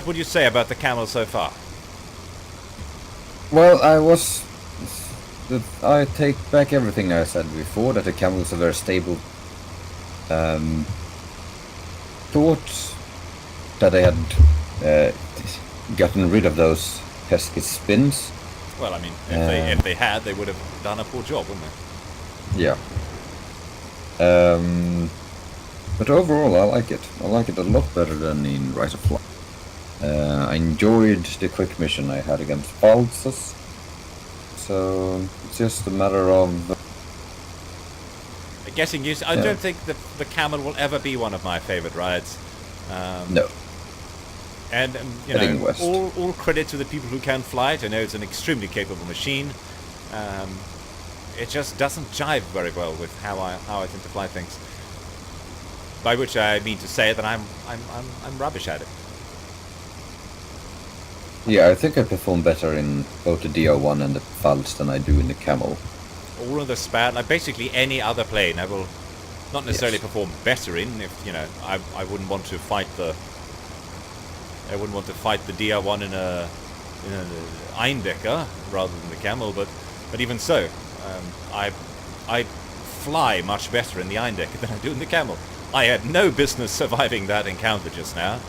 would you say about the Camel so far? Well, I take back everything I said before, that the Camel is a very stable. Thought that I had gotten rid of those pesky spins. Well, I mean, if they had, they would have done a poor job, wouldn't they? Yeah. But overall, I like it. I like it a lot better than in Rise of Flight. I enjoyed the quick mission I had against Pfalz. So it's just a matter of. Guessing use. I don't think the Camel will ever be one of my favorite rides. No. And you know, all credit to the people who can fly it. I know it's an extremely capable machine. It just doesn't jive very well with how I tend to fly things. By which I mean to say that I'm rubbish at it. Yeah, I think I perform better in both the DR1 and the Pfalz than I do in the Camel. All of the span, like basically any other plane, I will not necessarily perform better in. If you know, I wouldn't want to fight the. I wouldn't want to fight the DR1 in an Eindecker rather than the Camel, but even so, I fly much better in the Eindecker than I do in the Camel. I had no business surviving that encounter just now.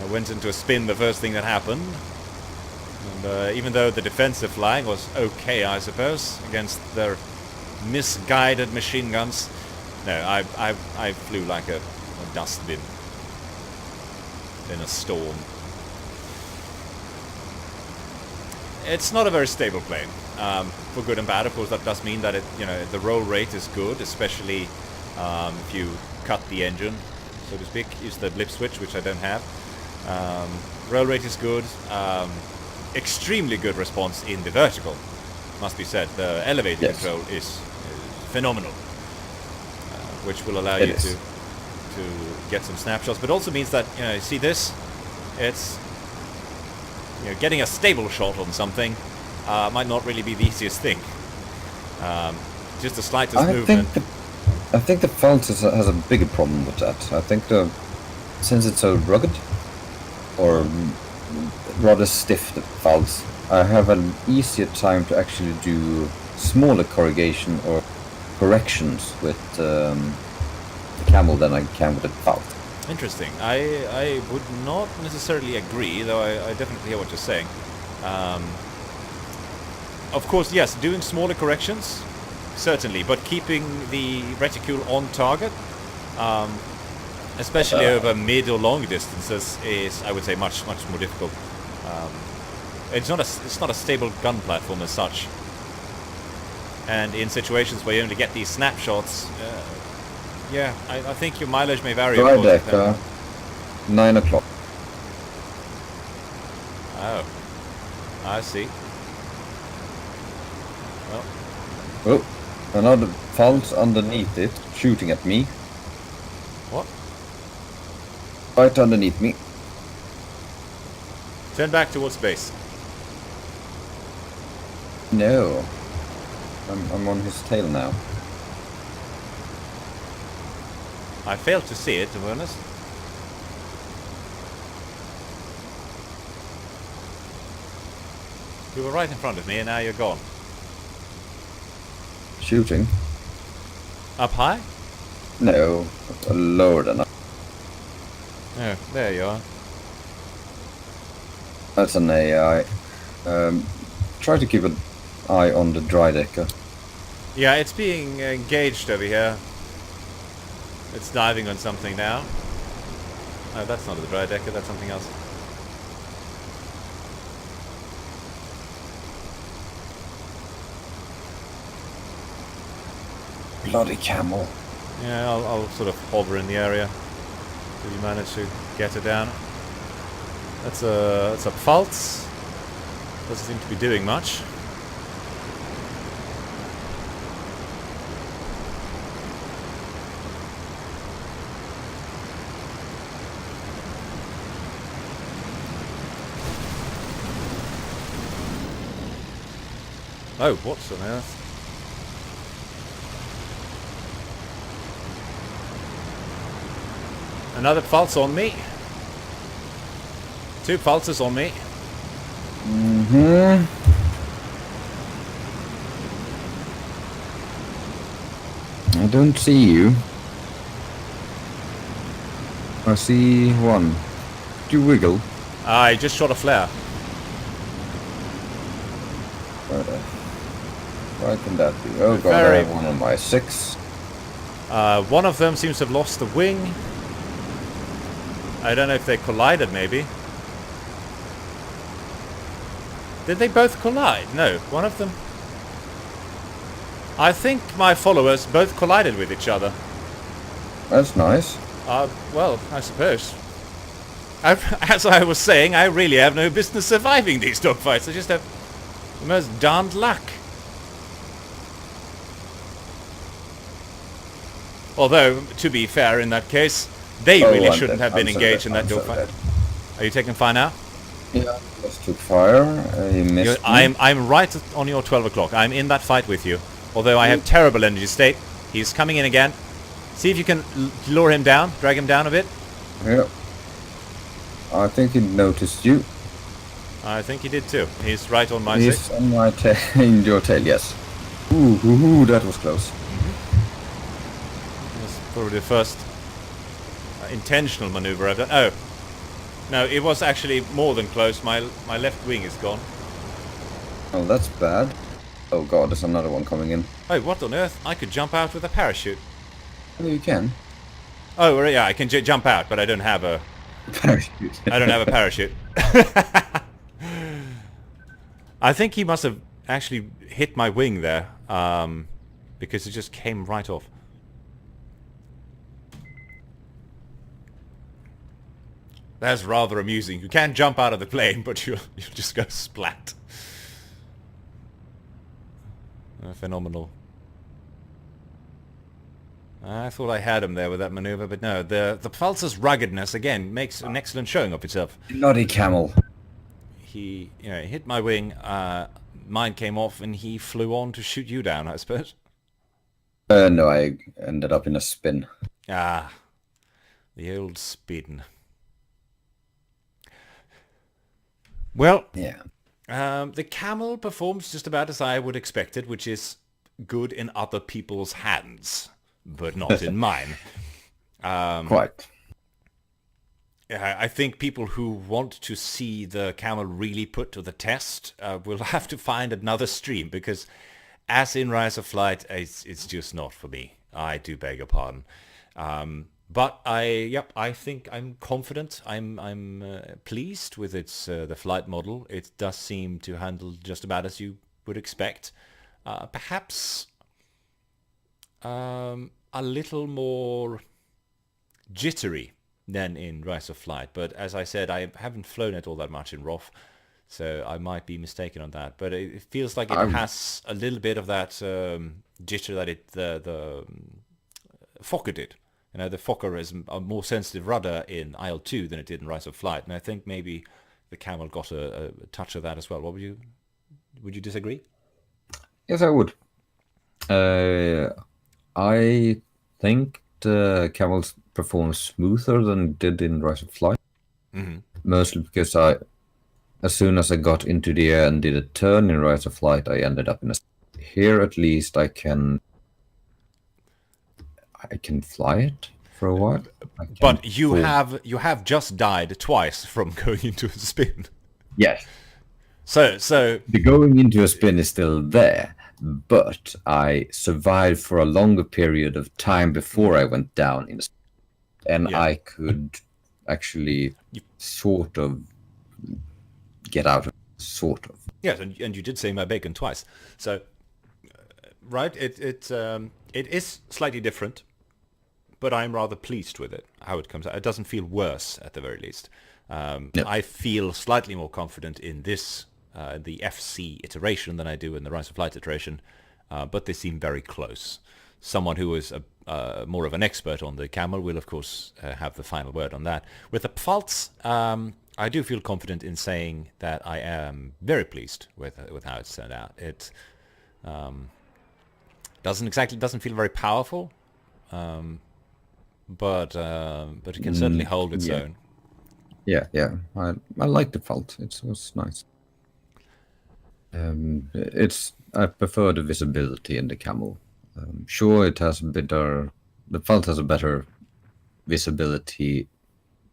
I went into a spin the first thing that happened. And even though the defensive flying was okay, I suppose, against their misguided machine guns, no, I flew like a dustbin in a storm. It's not a very stable plane, for good and bad. Of course, that does mean that the roll rate is good, especially if you cut the engine. so to speak. Use the blip switch, which I don't have. Roll rate is good. Extremely good response in the vertical, must be said. The elevator control is phenomenal, which will allow you to get some snapshots, but also means that, you know, you see this, it's, you know, getting a stable shot on something might not really be the easiest thing. Just the slightest movement. I think the Pfalz has a bigger problem with that. I think since it's so rugged, or rather stiff, the Pfalz, I have an easier time to actually do smaller corrugation or corrections with the Camel than I can with the Pfalz. Interesting. I would not necessarily agree, though I definitely hear what you're saying. Of course, yes, doing smaller corrections, certainly, but keeping the reticule on target, especially over mid or long distances, is, I would say, much more difficult. It's not a stable gun platform as such, and in situations where you only get these snapshots, yeah, I think your mileage may vary. Dry deck, 9 o'clock. Oh, I see. Well. Oh, another Pfalz underneath it, shooting at me. What? Right underneath me. Turn back towards base. No. I'm on his tail now. I failed to see it, to be honest. You were right in front of me and now you're gone. Shooting? Up high? No, lower than that. Oh, there you are. That's an AI. Try to keep an eye on the dry decker. Yeah, it's being engaged over here. It's diving on something now. Oh, that's not the dry decker, that's something else. Bloody Camel. Yeah, I'll sort of hover in the area till you manage to get it down. That's a Pfalz. Doesn't seem to be doing much. Oh, what's on earth? Another Pfalz on me. 2 Pfalzes on me. I don't see you. I see one. Did you wiggle? I just shot a flare. Why can that be? Oh god, I have one on my 6. One of them seems to have lost the wing. I don't know if they collided, maybe. Did they both collide? No, one of them... I think my followers both collided with each other. That's nice. Well, I suppose. As I was saying, I really have no business surviving these dogfights. I just have the most darned luck. Although, to be fair in that case, they really shouldn't have been engaged in that dogfight. Are you taking fire now? Yeah, just took fire. You missed me. I'm right on your 12 o'clock. I'm in that fight with you. Although I have terrible energy state. He's coming in again. See if you can lure him down, drag him down a bit. Yeah. I think he noticed you. I think he did too. He's right on my 6. He's on my tail, in your tail, yes. Ooh, that was close. That's probably the first intentional maneuver I've done. Oh. No, it was actually more than close. My left wing is gone. Oh, that's bad. Oh god, there's another one coming in. Oh, what on earth? I could jump out with a parachute. Oh, you can. Oh, well, yeah, I can jump out, but I don't have a... Parachute. I don't have a parachute. I think he must have actually hit my wing there, because it just came right off. That's rather amusing. You can jump out of the plane, but you'll just go splat. Phenomenal. I thought I had him there with that maneuver, but no. The Pfalz's ruggedness, again, makes an excellent showing of itself. Bloody camel. He hit my wing, mine came off, and he flew on to shoot you down, I suppose. No, I ended up in a spin. Ah, the old spin. Well, Yeah. the Camel performs just about as I would expect it, which is good in other people's hands, but not in mine. Quite. I think people who want to see the Camel really put to the test will have to find another stream, because as in Rise of Flight, it's just not for me. I do beg your pardon. But I think I'm confident. I'm pleased with its the flight model. It does seem to handle just about as you would expect. Perhaps a little more jittery than in Rise of Flight. But as I said, I haven't flown it all that much in ROF, so I might be mistaken on that. But it feels like it has a little bit of that jitter that the Fokker did. You know, the Fokker is a more sensitive rudder in IL-2 than it did in Rise of Flight, and I think maybe the Camel got a touch of that as well. Would you disagree? Yes, I would. I think the Camels performed smoother than it did in Rise of Flight. Mm-hmm. Mostly because as soon as I got into the air and did a turn in Rise of Flight, I ended up in a... Here, at least, I can fly it for a while. But you have just died twice from going into a spin. Yes. So the going into a spin is still there, but I survived for a longer period of time before I went down in a spin. And I could actually sort of get out of it, sort of. Yes, and you did say my bacon twice. So, right, it is slightly different, but I'm rather pleased with it, how it comes out. It doesn't feel worse, at the very least. No. I feel slightly more confident in this, the FC iteration, than I do in the Rise of Flight iteration, but they seem very close. Someone who is more of an expert on the Camel will, of course, have the final word on that. With the Pfalz, I do feel confident in saying that I am very pleased with how it's turned out. It doesn't feel very powerful, but it can certainly hold its own. Yeah. I like the Pfalz. It was nice. I prefer the visibility in the Camel. Sure, it has the Pfalz has a better visibility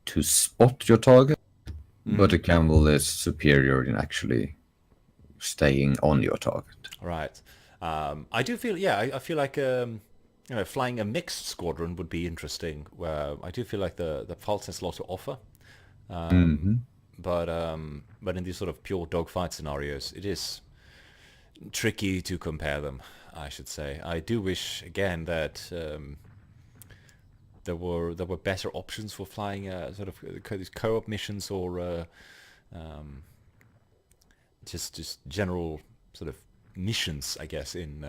to spot your target, but the Camel is superior in actually staying on your target. Right. I do feel, I feel like flying a mixed squadron would be interesting. Where I do feel like the Pfalz has a lot to offer, but in these sort of pure dogfight scenarios, it is tricky to compare them, I should say. I do wish again that there were better options for flying sort of these co-op missions, or just general sort of missions, I guess, in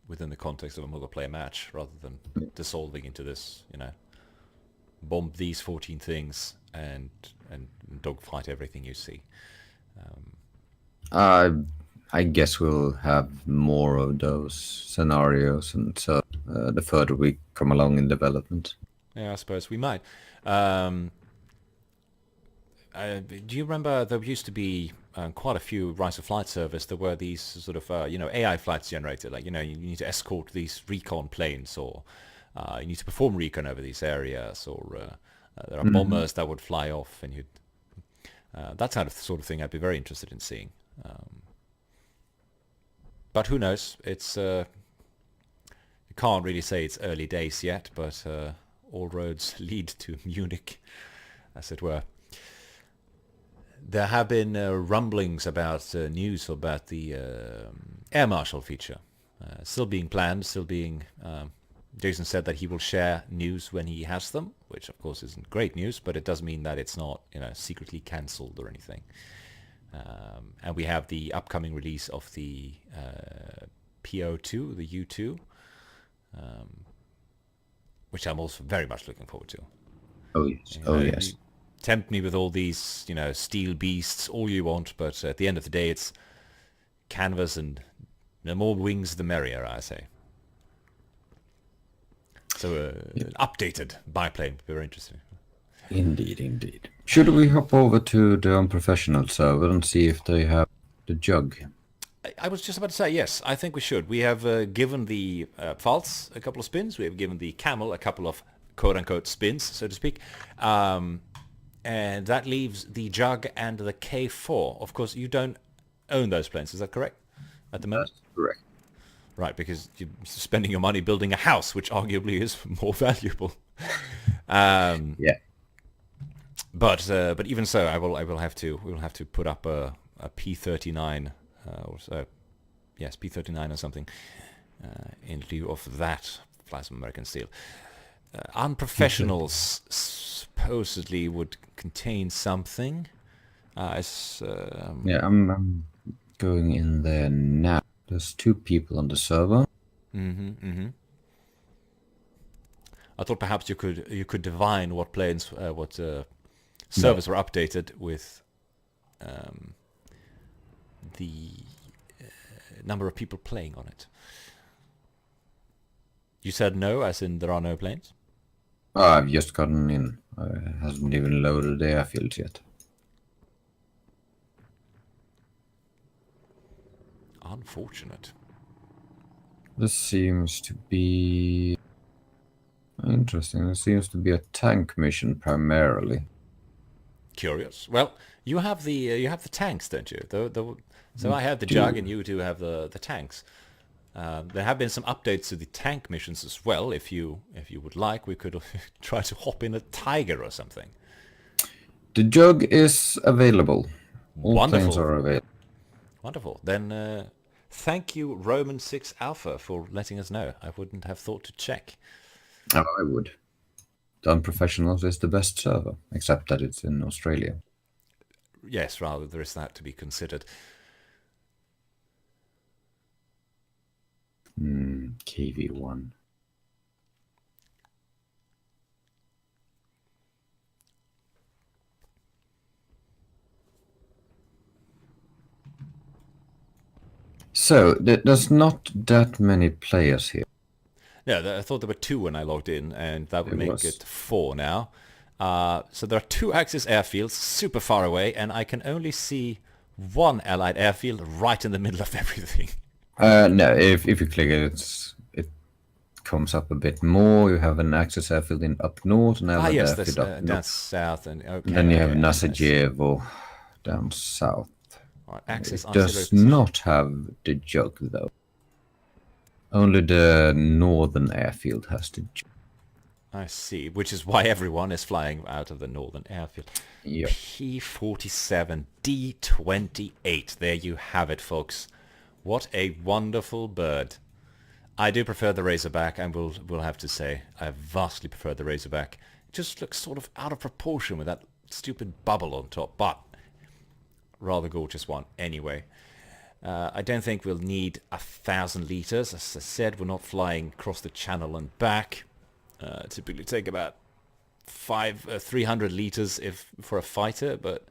within the context of a multiplayer match, rather than dissolving into this, bomb these 14 things and dogfight everything you see. I guess we'll have more of those scenarios, and so the further we come along in development. Yeah, I suppose we might. Do you remember there used to be quite a few Rise of Flight servers? There were these sort of AI flights generated, like you need to escort these recon planes, or you need to perform recon over these areas, or there are bombers that would fly off, and that kind of sort of thing I'd be very interested in seeing. But who knows? It's you can't really say it's early days yet, but all roads lead to Munich, as it were. There have been rumblings about news about the air marshal feature, still being planned, still being Jason said that he will share news when he has them, which of course isn't great news, but it does mean that it's not, secretly cancelled or anything. And we have the upcoming release of the PO2, the U2, which I'm also very much looking forward to. Oh yes. Oh yes. Tempt me with all these, steel beasts, all you want, but at the end of the day, it's canvas, and the more wings, the merrier, I say. So, an updated biplane, very interesting. Indeed. Should we hop over to the unprofessional server and see if they have the jug? I was just about to say, yes, I think we should. We have given the Pfalz a couple of spins. We have given the Camel a couple of quote-unquote spins, so to speak. And that leaves the Jug and the K4. Of course, you don't own those planes, is that correct? At the moment? That's correct. Right, because you're spending your money building a house, which arguably is more valuable. Yeah. But even so, we will have to put up a P39 P39 or something in lieu of that. Fly some American steel. Unprofessionals supposedly would contain something. Yeah, I'm going in there now. There's 2 people on the server. I thought perhaps you could divine what planes, what servers were updated with the number of people playing on it. You said no, as in there are no planes? Oh, I've just gotten in. I hasn't even loaded the airfields yet. Unfortunate. This seems to be interesting. It seems to be a tank mission primarily. Curious. Well, you have the tanks, don't you? So I have the Jug, and you do have the tanks. There have been some updates to the tank missions as well. If you would like, we could try to hop in a Tiger or something. The Jug is available. All Wonderful. planes are available. Wonderful. Then thank you, Roman 6 Alpha, for letting us know. I wouldn't have thought to check. Oh, I would. The Unprofessionals is the best server, except that it's in Australia. Yes, rather, there is that to be considered. KV1. So, there's not that many players here. Yeah, I thought there were 2 when I logged in, and that would make was. it 4 now. So there are 2 Axis airfields super far away, and I can only see 1 Allied airfield right in the middle of everything. No, if you click it, it comes up a bit more. You have an Axis airfield in up north, and Allied Yes, airfield up that's north. south, and okay. Then you have okay, Nasajevo down south. right, Axis It does auxiliary not have the Jug, though. Only the northern airfield has the Jug. I see, which is why everyone is flying out of the northern airfield. Yep. P-47 D-28. There you have it, folks. What a wonderful bird. I do prefer the Razorback, and we'll have to say I vastly prefer the Razorback. It just looks sort of out of proportion with that stupid bubble on top, but rather gorgeous one anyway. I don't think we'll need 1,000 liters. As I said, we're not flying across the channel and back. Typically take about 300 liters for a fighter, but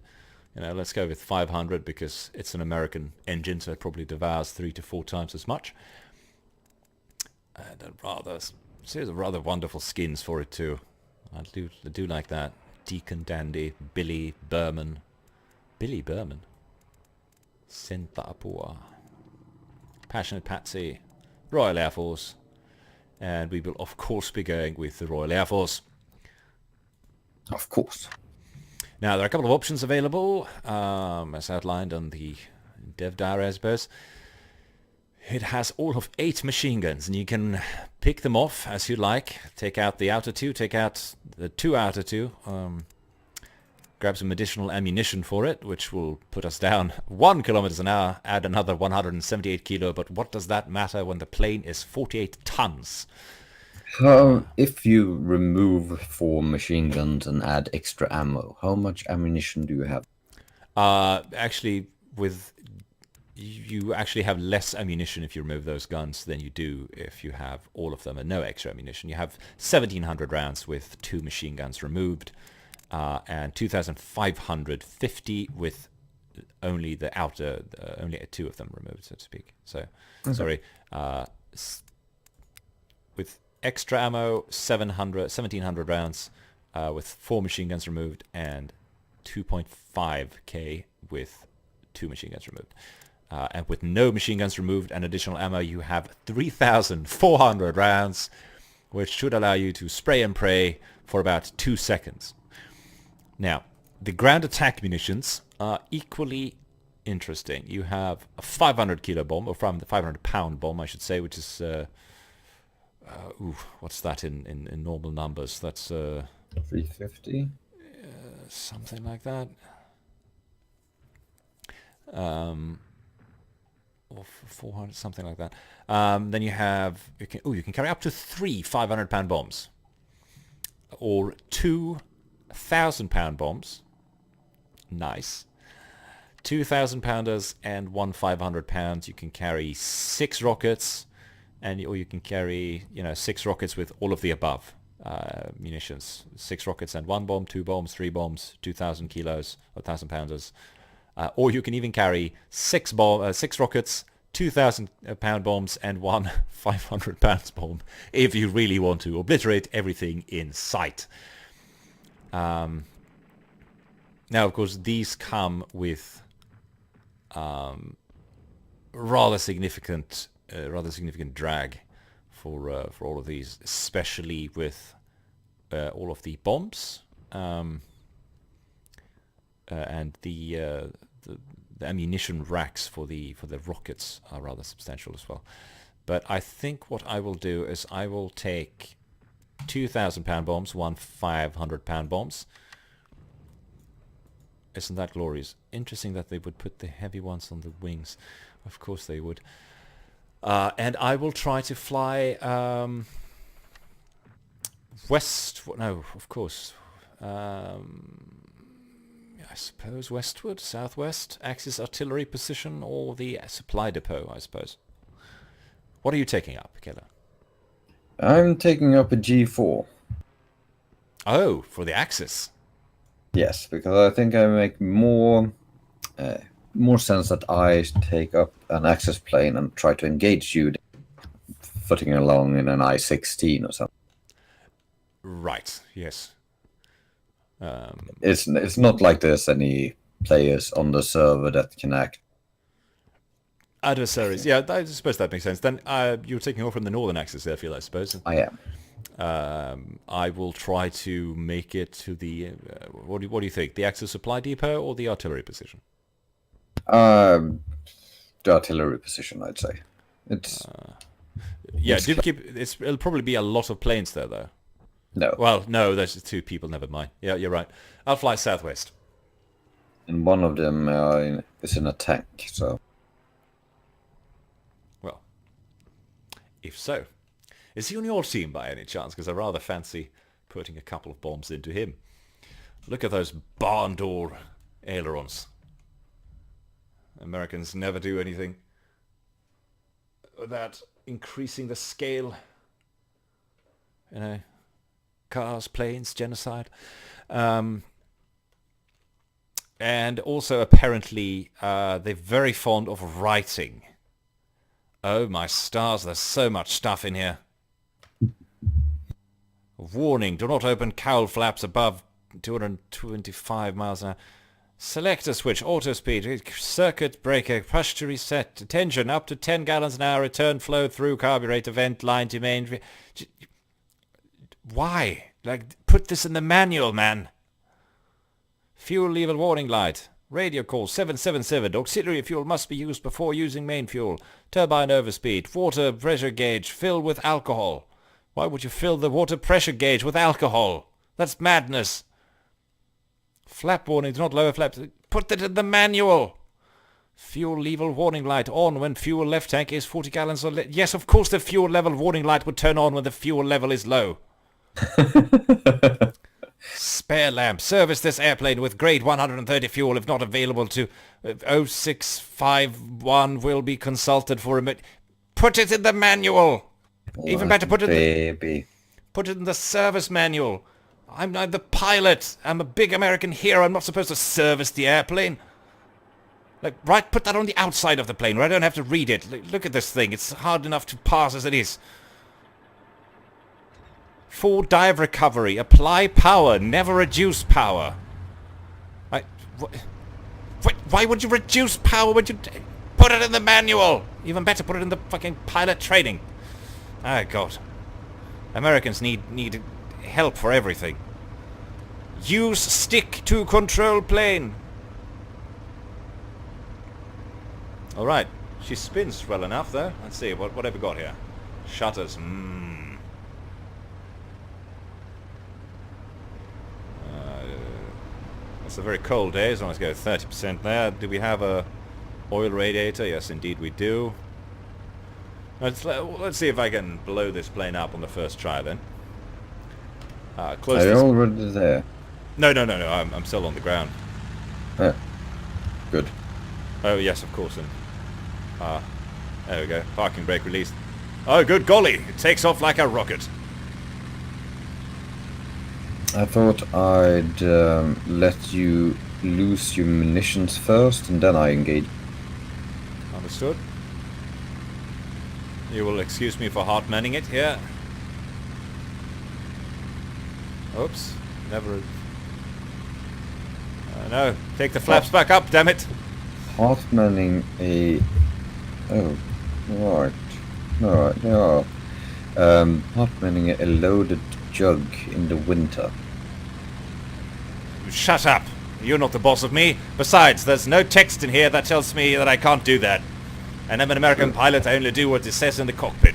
let's go with 500 because it's an American engine, so it probably devours 3 to 4 times as much. And a series of rather wonderful skins for it too. I do like that. Deacon Dandy, Billy Berman. Senta Apua. Passionate Patsy. Royal Air Force. And we will of course be going with the Royal Air Force. Of course. Now there are a couple of options available, as outlined on the dev diary, I suppose. It has all of 8 machine guns, and you can pick them off as you like. Take out the outer 2, take out the 2 outer 2, grab some additional ammunition for it, which will put us down 1 kilometers an hour, add another 178 kilo, but what does that matter when the plane is 48 tons? If you remove 4 machine guns and add extra ammo, how much ammunition do you have? Actually, with you actually have less ammunition if you remove those guns than you do if you have all of them and no extra ammunition. You have 1,700 rounds with 2 machine guns removed, and 2,550 with only the outer, only 2 of them removed, so to speak. So, sorry, with extra ammo, 1,700 rounds with 4 machine guns removed, and 2.5k with 2 machine guns removed. And with no machine guns removed and additional ammo, you have 3,400 rounds, which should allow you to spray and pray for about 2 seconds. Now, the ground attack munitions are equally interesting. You have a 500 kilo bomb, or from the 500 pound bomb, I should say, which is what's that in normal numbers? That's 350? Something like that. Or 400, something like that. Then you have, you can carry up to 3 500-pound bombs, or 2 1,000-pound bombs. Nice. 2 1,000-pounders and 1 500-pound. You can carry 6 rockets, or you can carry 6 rockets with all of the above munitions. 6 rockets and 1 bomb, 2 bombs, 3 bombs, 2,000 kilos, 1,000-pounders. Or you can even carry 6 rockets, 2,000-pound bombs, and 1 500-pound bomb if you really want to obliterate everything in sight. Now, of course, these come with rather significant drag for all of these, especially with all of the bombs. And the ammunition racks for the rockets are rather substantial as well. But I think what I will do is I will take 2,000-pound bombs, 1 500-pound bombs. Isn't that glorious? Interesting that they would put the heavy ones on the wings. Of course they would. And I will try to fly west. No, of course. I suppose westward, southwest, Axis artillery position, or the supply depot, I suppose. What are you taking up, Keller? I'm taking up a G4. Oh, for the Axis. Yes, because I think I make more sense that I take up an Axis plane and try to engage you, footing along in an I-16 or something. Right. Yes. It's not like there's any players on the server that can act. Adversaries. Yeah, I suppose that makes sense. Then you're taking off from the northern Axis airfield, I suppose. I am. I will try to make it to the... what do you think? The Axis supply depot or the artillery position? The artillery position, I'd say. It'll probably be a lot of planes there, though. No. Well, no, there's 2 people, never mind. Yeah, you're right. I'll fly southwest. And one of them is in a tank, so... Well, if so. Is he on your team by any chance? Because I rather fancy putting a couple of bombs into him. Look at those barn door ailerons. Americans never do anything without increasing the scale. Cars, planes, genocide. And also apparently they're very fond of writing. Oh my stars, there's so much stuff in here. Warning, do not open cowl flaps above 225 miles an hour. Selector switch, auto speed, circuit breaker, push to reset, attention, up to 10 gallons an hour, return flow through carburetor vent line to main... Why? Put this in the manual, man. Fuel level warning light. Radio call 777. Auxiliary fuel must be used before using main fuel. Turbine overspeed. Water pressure gauge. Fill with alcohol. Why would you fill the water pressure gauge with alcohol? That's madness. Flap warning. Do not lower flaps. Put that in the manual. Fuel level warning light on when fuel left tank is 40 gallons or less. Yes, of course the fuel level warning light would turn on when the fuel level is low. Spare lamp. Service this airplane with grade 130 fuel. If not available to 0651 will be consulted for a Put it in the manual. Even better, put it put it in the service manual. I'm not the pilot. I'm a big American hero. I'm not supposed to service the airplane. Like, right, put that on the outside of the plane where I don't have to read it. Look at this thing. It's hard enough to pass as it is. Full dive recovery. Apply power. Never reduce power. Why would you reduce power when you... Put it in the manual. Even better, put it in the fucking pilot training. Oh, God. Americans need help for everything. Use stick to control plane. Alright. She spins well enough, though. Let's see. What have we got here? Shutters. It's a very cold day, so let's go 30% there. Do we have a oil radiator? Yes, indeed we do. Let's see if I can blow this plane up on the first try, then. Are you already there? No. I'm still on the ground. Good. Oh, yes, of course. And there we go. Parking brake released. Oh, good golly! It takes off like a rocket. I thought I'd let you lose your munitions first, and then I engage. Understood. You will excuse me for hard manning it here. Oops. Never... no. Take the flaps back up, damn it! Hard manning a... Oh. Right. Alright, yeah. Hard manning a loaded jug in the winter. Shut up! You're not the boss of me. Besides, there's no text in here that tells me that I can't do that. And I'm an American pilot, I only do what it says in the cockpit.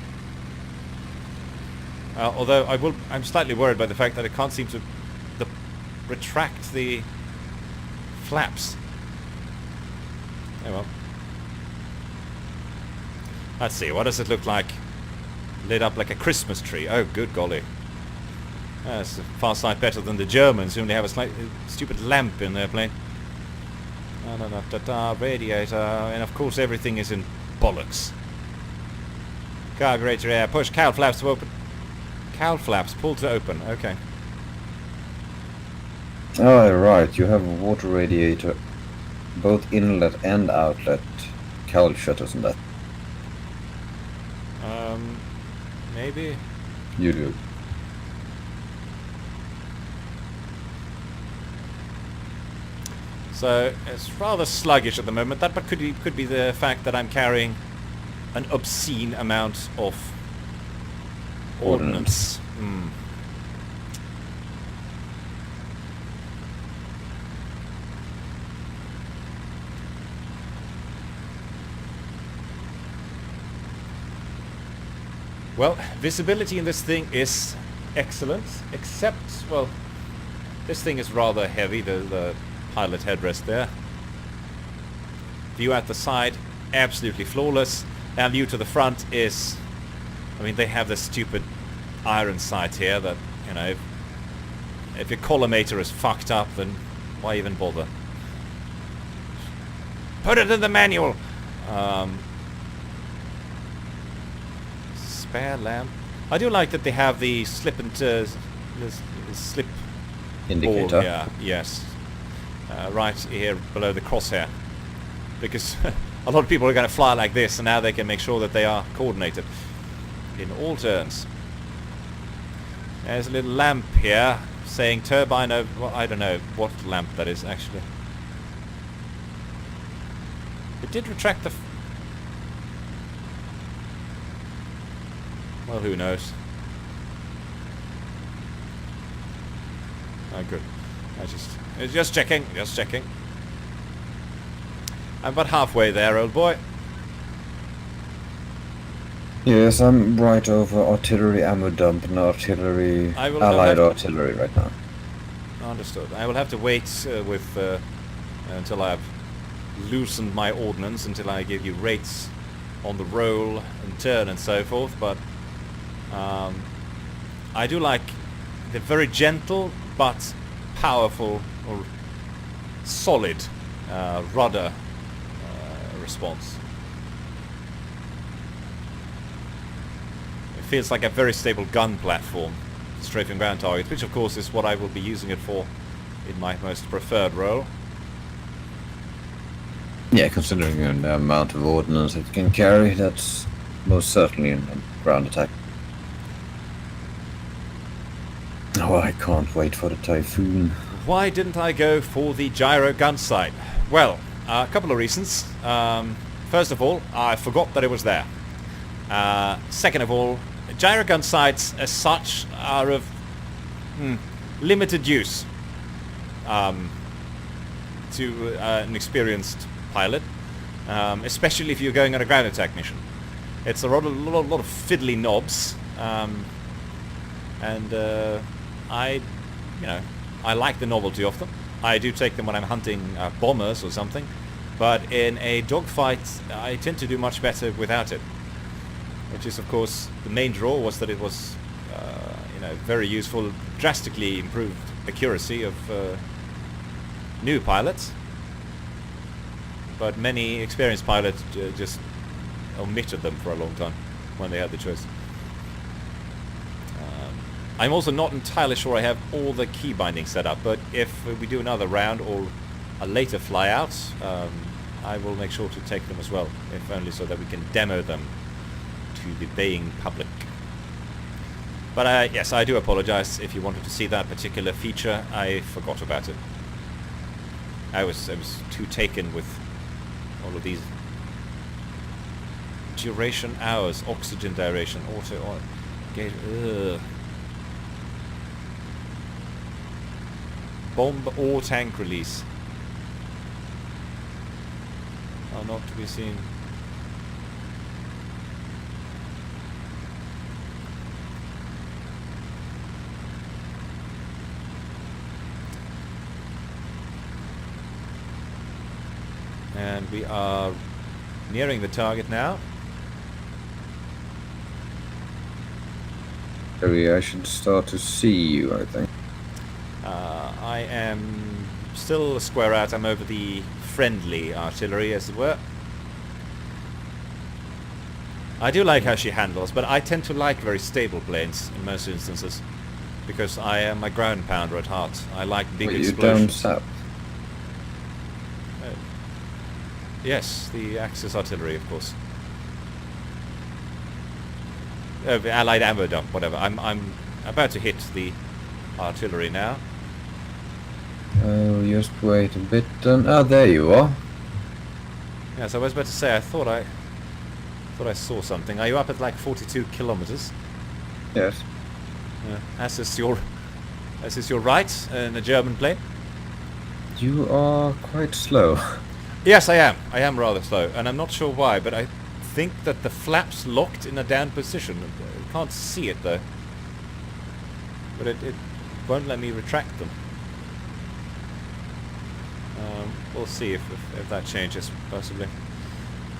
Although I'm slightly worried by the fact that I can't seem to retract the flaps. Oh well. Let's see, what does it look like? Lit up like a Christmas tree. Oh, good golly. That's a far sight better than the Germans, who only have a slightly stupid lamp in their plane. Radiator, and of course everything is in bollocks. Carburetor air, push cowl flaps to open. Cowl flaps, pull to open, okay. Oh, right, you have a water radiator, both inlet and outlet, cowl shutters and that. Maybe? You do. So it's rather sluggish at the moment. That could be the fact that I'm carrying an obscene amount of ordnance. Well, visibility in this thing is excellent, except, well, this thing is rather heavy, the pilot headrest there. View at the side, absolutely flawless. And view to the front is... I mean, they have this stupid iron sight here that, you know, if your collimator is fucked up, then why even bother? Put it in the manual! Spare lamp. I do like that they have the slip and... slip... indicator. Ball here, yes. Right here below the crosshair. Because a lot of people are going to fly like this, and now they can make sure that they are coordinated in all turns. There's a little lamp here saying turbine over... Well, I don't know what lamp that is, actually. It did retract the... Well, who knows? Oh, good. Just checking, just checking. I'm about halfway there, old boy. Yes, I'm right over artillery ammo dump and artillery, allied artillery right now. Understood. I will have to wait until I've loosened my ordnance until I give you rates on the roll and turn and so forth, but I do like the very gentle but powerful or solid rudder response. It feels like a very stable gun platform, strafing ground targets, which of course is what I will be using it for in my most preferred role. Yeah, considering the amount of ordnance it can carry, that's most certainly a ground attack. Oh, I can't wait for the Typhoon. Why didn't I go for the gyro gun sight? Well, a couple of reasons. First of all, I forgot that it was there. Second of all, gyro gun sights as such are of limited use to an experienced pilot, especially if you're going on a ground attack mission. It's a lot of fiddly knobs, and I like the novelty of them. I do take them when I'm hunting bombers or something, but in a dogfight I tend to do much better without it. Which is, of course, the main draw was that it was, very useful, drastically improved accuracy of new pilots. But many experienced pilots just omitted them for a long time when they had the choice. I'm also not entirely sure I have all the key bindings set up, but if we do another round or a later flyout, I will make sure to take them as well, if only so that we can demo them to the baying public. But yes, I do apologize if you wanted to see that particular feature. I forgot about it. I was too taken with all of these duration hours, oxygen duration, auto gauge, bomb or tank release are not to be seen. And we are nearing the target now. Maybe I should start to see you, I think. I am still a square out. I'm over the friendly artillery, as it were. I do like how she handles, but I tend to like very stable planes in most instances, because I am a ground pounder at heart. I like big explosions. Down south? Yes, the Axis artillery, of course. The Allied ammo dump, whatever. I'm about to hit the artillery now. Oh, just wait a bit. Ah, there you are. Yes, I was about to say. I thought I saw something. Are you up at like 42 kilometers? Yes. As is your right in a German plane. You are quite slow. Yes, I am. I am rather slow, and I'm not sure why, but I think that the flap's locked in a down position. I can't see it though, but it won't let me retract them. We'll see if that changes, possibly.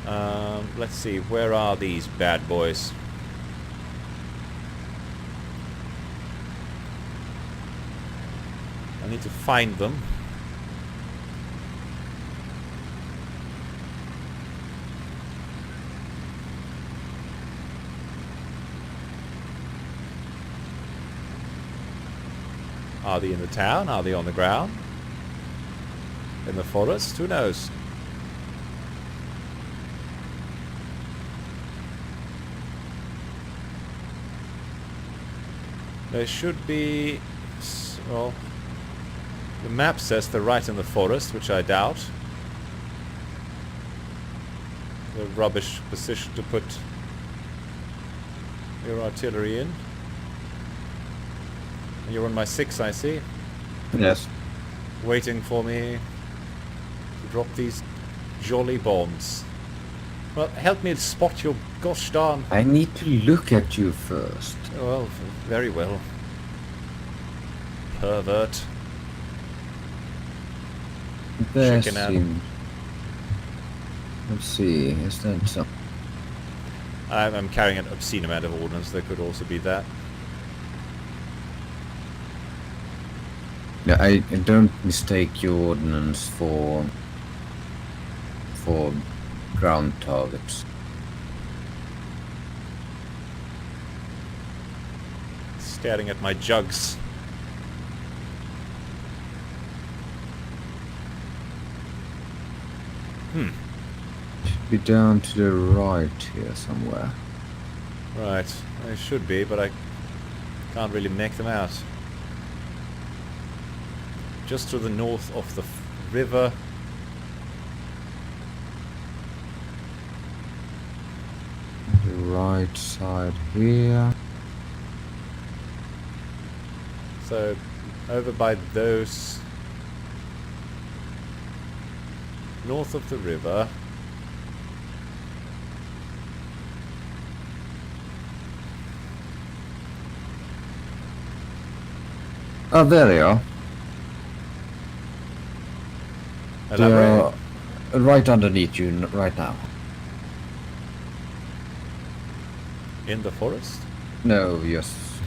Let's see, where are these bad boys? I need to find them. Are they in the town? Are they on the ground? In the forest? Who knows? They should be... well, the map says they're right in the forest, which I doubt. A rubbish position to put your artillery in. You're on my 6, I see. Yes. Waiting for me to drop these jolly bombs. Well, help me spot your gosh darn... I need to look at you first. Well, very well. There Chicken seems... Let's see, is that some... I'm carrying an obscene amount of ordnance. There could also be that. Yeah, I don't mistake your ordnance for ground targets. Staring at my jugs. Should be down to the right here somewhere. Right, they should be, but I can't really make them out. Just to the north of the river. The right side here. So, over by those... north of the river. Oh, there they are. They Elaborate. are right underneath you right now. In the forest? No, yes.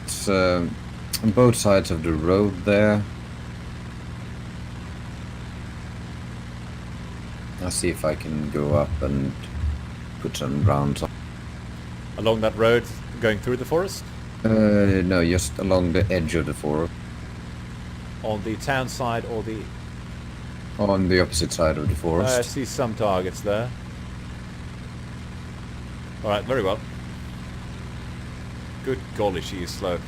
It's on both sides of the road there. I'll see if I can go up and put some rounds on. Along that road going through the forest? No, just along the edge of the forest. On the town side or the... On the opposite side of the I forest. see some targets there. Alright, very well. Good golly, she is slow.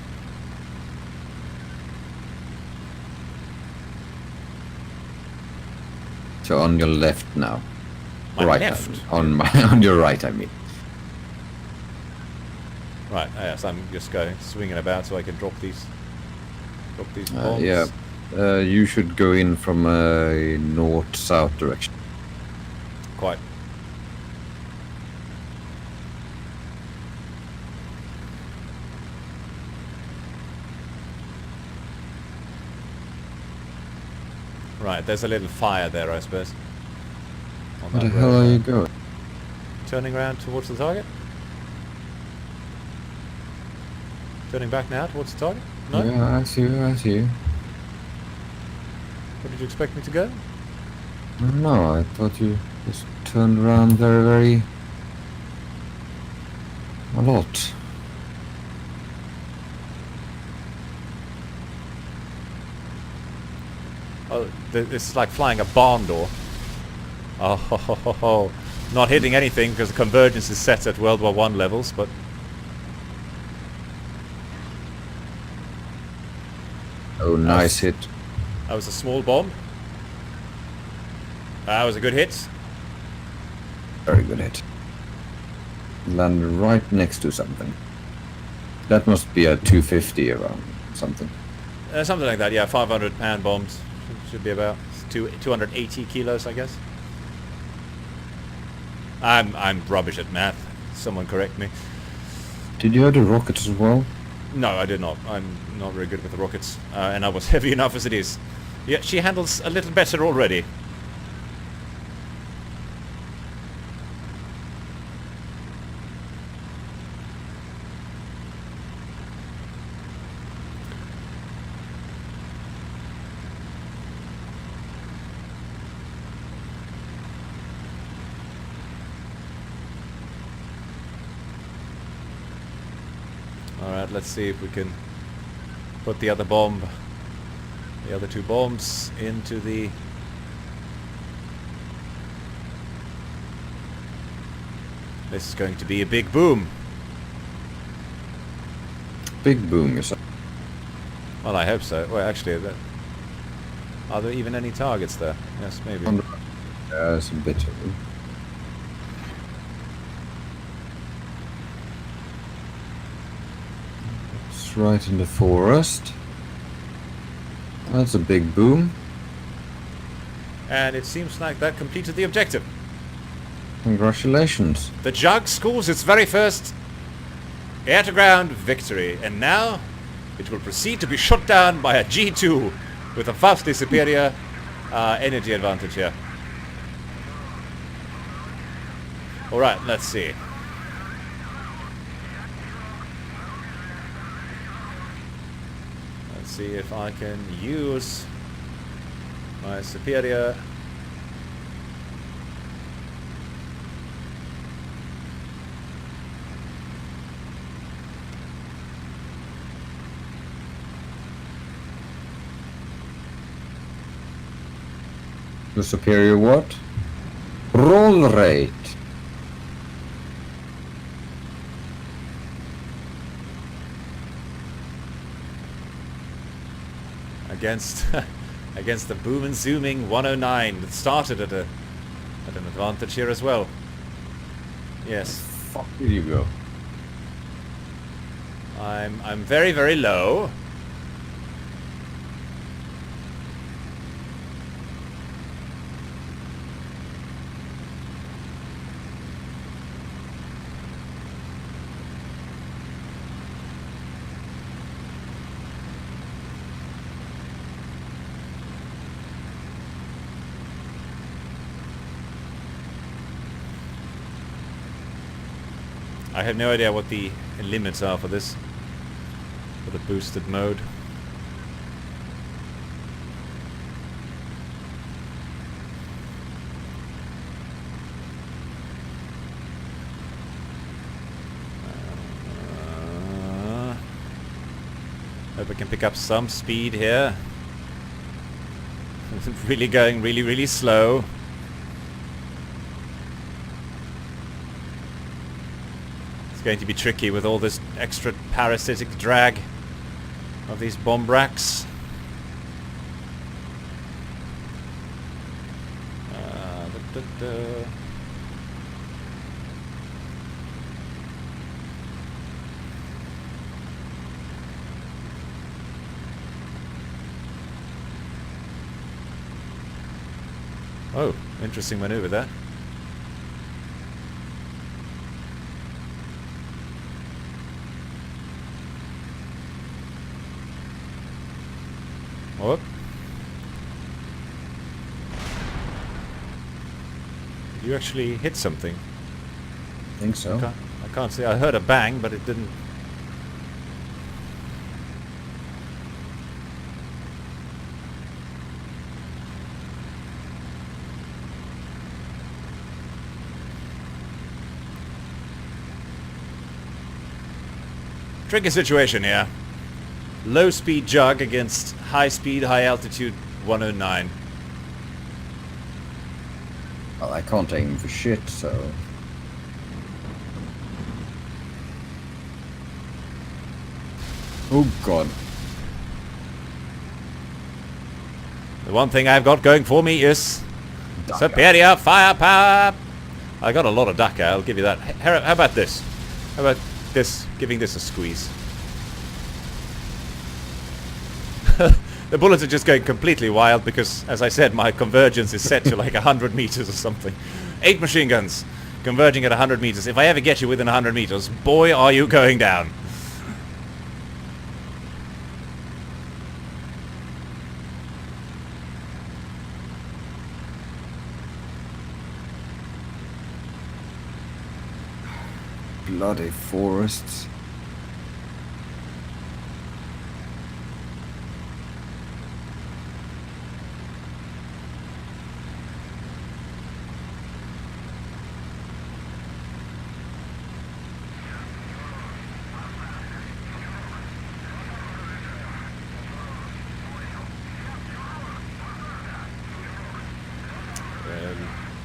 So on your left now. My right. left? On your right, I mean. Right, yes, I'm just going, swinging about so I can drop these bombs. Yeah. You should go in from a north-south direction. Quite. Right, there's a little fire there, I suppose. On Where the that hell road are you there. going? Turning around towards the target? Turning back now towards the target? No? Yeah, I see you, I see you. Where did you expect me to go? No, I thought you just turned around very... a lot. Oh, this is like flying a barn door. Oh, ho, ho, ho, ho. Not hitting anything because the convergence is set at World War I levels, but... Oh, nice hit. That was a small bomb. That was a good hit. Very good hit. Landed right next to something. That must be a 250 around something. Something like that, yeah. 500-pound bombs. Should be about 280 kilos, I guess. I'm rubbish at math. Someone correct me. Did you have the rockets as well? No, I did not. I'm not very good with the rockets. And I was heavy enough as it is. Yeah, she handles a little better already. Alright, let's see if we can put the other two bombs into the... This is going to be a big boom. Big boom, you said. Well, I hope so. Well, actually, are there even any targets there? Yes, maybe. Yeah, there's a bit of them. It's right in the forest. That's a big boom. And it seems like that completed the objective. Congratulations. The Jug scores its very first air-to-ground victory, and now it will proceed to be shot down by a G2 with a vastly superior energy advantage here. Alright, let's see. Let's see if I can use my superior The superior what? Roll rate. against against the boom and zooming 109 that started at an advantage here as well. Yes. Fuck did you go? I'm very, very low. I have no idea what the limits are for this, for the boosted mode. Hope I can pick up some speed here. Really going really, really slow. Going to be tricky with all this extra parasitic drag of these bomb racks. Oh, interesting maneuver there. Whoop. Did you actually hit something? I think so. I can't see. I heard a bang, but it didn't. Tricky situation here. Low speed jug against high speed, high altitude 109. Well, I can't aim for shit, so... Oh god. The one thing I've got going for me is Duck superior firepower. I got a lot of ducker, I'll give you that. How about this? How about this? Giving this a squeeze. The bullets are just going completely wild because, as I said, my convergence is set to like 100 meters or something. 8 machine guns converging at 100 meters. If I ever get you within 100 meters, boy, are you going down. Bloody forests.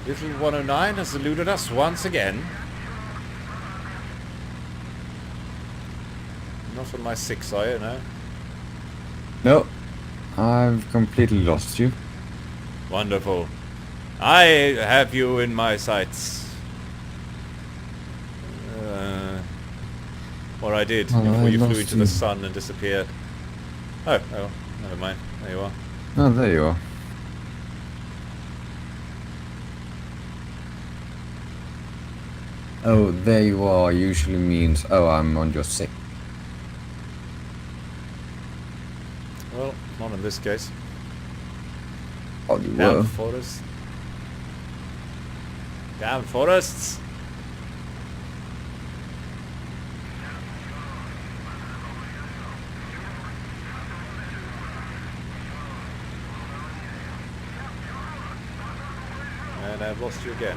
Little 109 has eluded us once again. Not on my 6, are you? No? No. I've completely lost you. Wonderful. I have you in my sights. Or I did, Oh, before I you flew lost into you. the sun and disappeared. Oh, never mind. There you are. Oh, there you are. Oh, there you are usually means, oh, I'm on your 6. Well, not in this case. Oh, you Damn were. forests. Damn forests. And I've lost you again.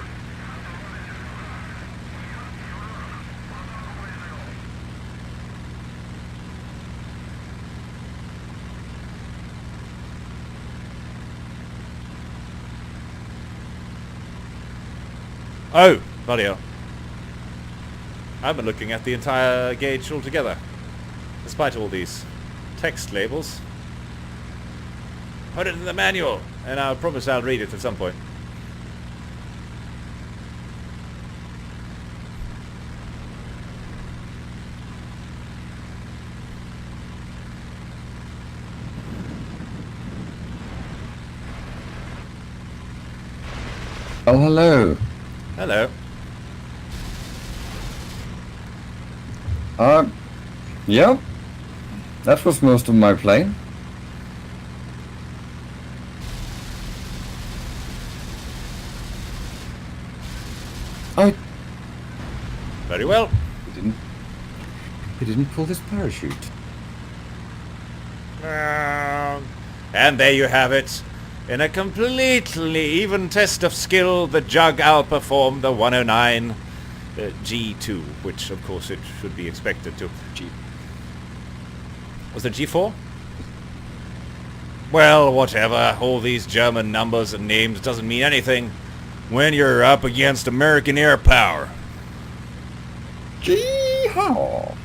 Oh, bloody hell. I've been looking at the entire gauge altogether, despite all these text labels. Put it in the manual, and I promise I'll read it at some point. Oh, hello. Hello. Yeah. That was most of my plane. Oh, Very well. he didn't pull his parachute. And there you have it. In a completely even test of skill, the Jug outperformed the 109 G2, which of course it should be expected to. Was it G4? Well, whatever. All these German numbers and names doesn't mean anything when you're up against American air power. Gee-haw.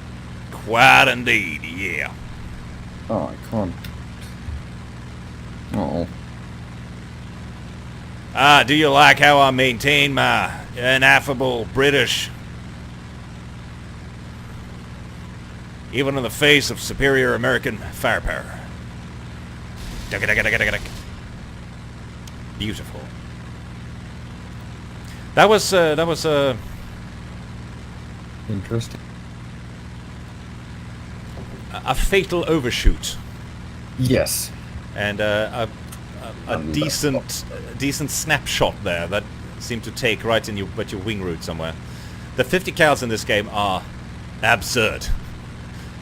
Quite indeed, yeah. Oh, I can't. Oh. Ah, do you like how I maintain my ineffable British? Even in the face of superior American firepower. Beautiful. That was Interesting. a fatal overshoot. Yes. And a decent snapshot there that seemed to take right in your wing root somewhere. The 50 cals in this game are absurd.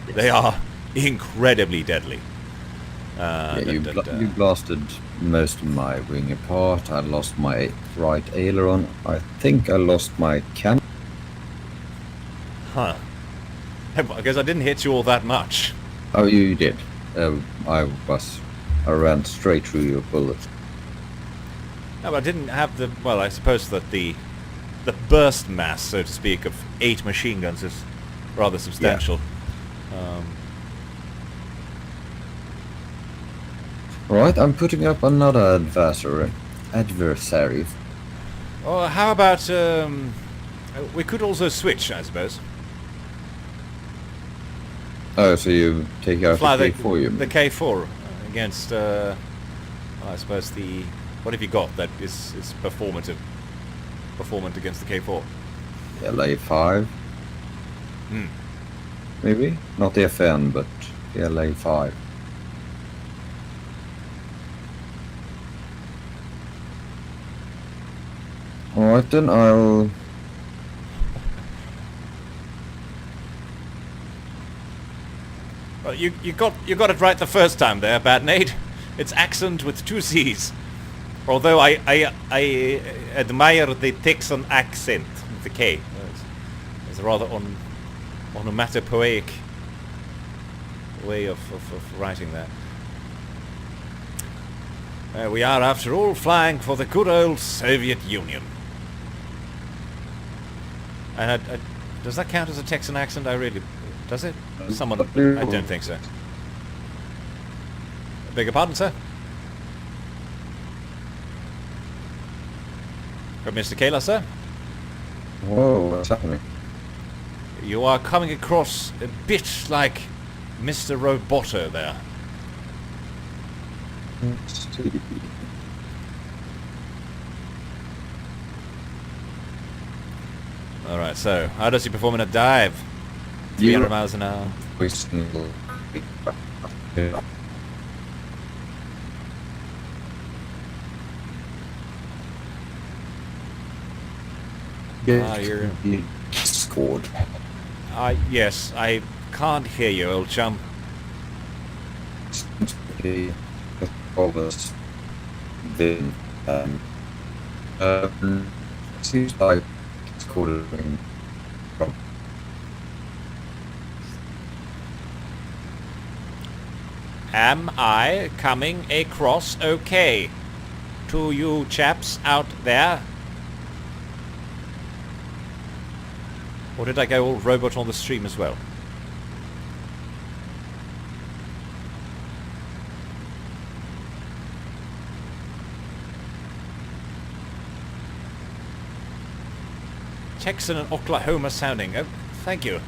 They are incredibly deadly. Yeah, you blasted most of my wing apart. I lost my right aileron. I think I lost my cannon. Huh. I guess I didn't hit you all that much. Oh, you did. I ran straight through your bullets. No, but I didn't have the... Well, I suppose that the burst mass, so to speak, of 8 machine guns is rather substantial. Right, I'm putting up another adversary. Well, how about... we could also switch, I suppose. Oh, so you take out Fly the K4, you the mean? K4 against... I suppose the... What have you got that is performant against the K4? LA5? Maybe? Not the FN, but the LA5. Alright then, I'll... Well, you got it right the first time there, Bad Nate. It's accent with 2 C's. Although I admire the Texan accent with the K. It's a rather onomatopoeic way of writing that. We are, after all, flying for the good old Soviet Union. And does that count as a Texan accent? Does it? Someone... I don't think so. Beg your pardon, sir? Mr. Kayla, sir? Whoa, what's happening? You are coming across a bit like Mr. Roboto there. Let's see. Alright, so, how does he perform in a dive? 300 miles an hour. You're... Discord. Yes, I can't hear you, old chum. Okay, almost then. Seems like Discord is doing from. Am I coming across okay? To you chaps out there? Or did I go all robot on the stream as well? Texan and Oklahoma sounding. Oh, thank you.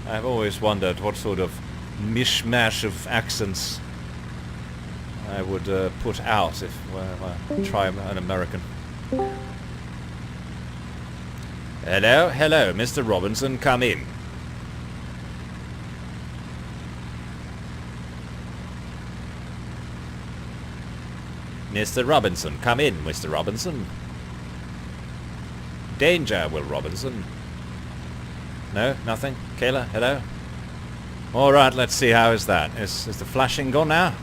I've always wondered what sort of mishmash of accents I would put out if I try an American. Hello, hello, Mr. Robinson, come in. Mr. Robinson, come in, Mr. Robinson. Danger, Will Robinson. No, nothing? Kayla, hello? Alright, let's see, how is that? Is the flashing gone now?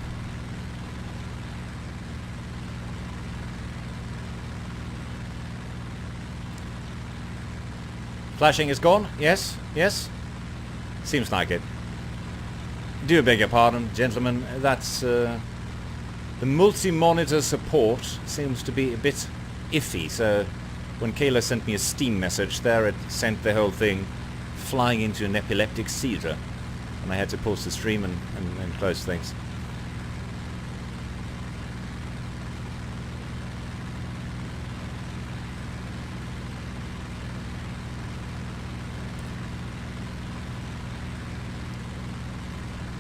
Flashing is gone? Yes? Yes? Seems like it. Do beg your pardon, gentlemen. That's, the multi-monitor support seems to be a bit iffy, so when Kayla sent me a Steam message there, it sent the whole thing flying into an epileptic seizure. And I had to pause the stream and close things.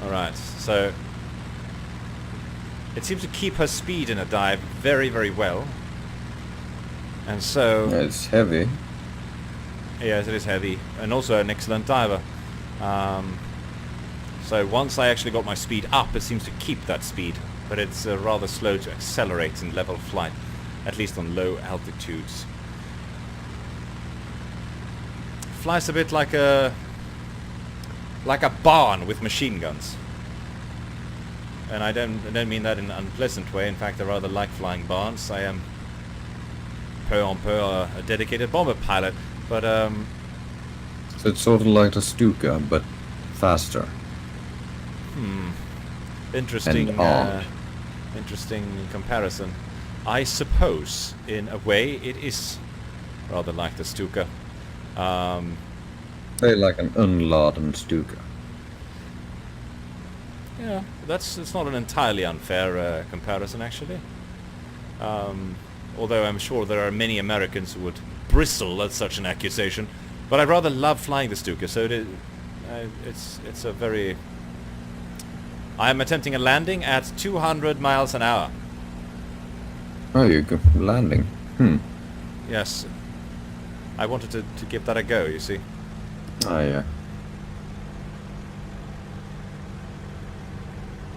Alright, so it seems to keep her speed in a dive very, very well. And so... It's heavy. Yes, it is heavy. And also an excellent diver. So once I actually got my speed up, it seems to keep that speed. But it's rather slow to accelerate in level flight. At least on low altitudes. Flies a bit like a barn with machine guns. And I don't mean that in an unpleasant way. In fact, I rather like flying barns. I am peu en peu a dedicated bomber pilot. But So it's sort of like the Stuka, but faster. Interesting. And armed. Interesting comparison. I suppose, in a way, it is rather like the Stuka. They like an unladen Stuka. Yeah, it's not an entirely unfair comparison, actually. Although I'm sure there are many Americans who would bristle at such an accusation. But I rather love flying the Stuka, so it's a very... I am attempting a landing at 200 miles an hour. Oh, you're landing. Yes. I wanted to give that a go, you see. Oh, yeah.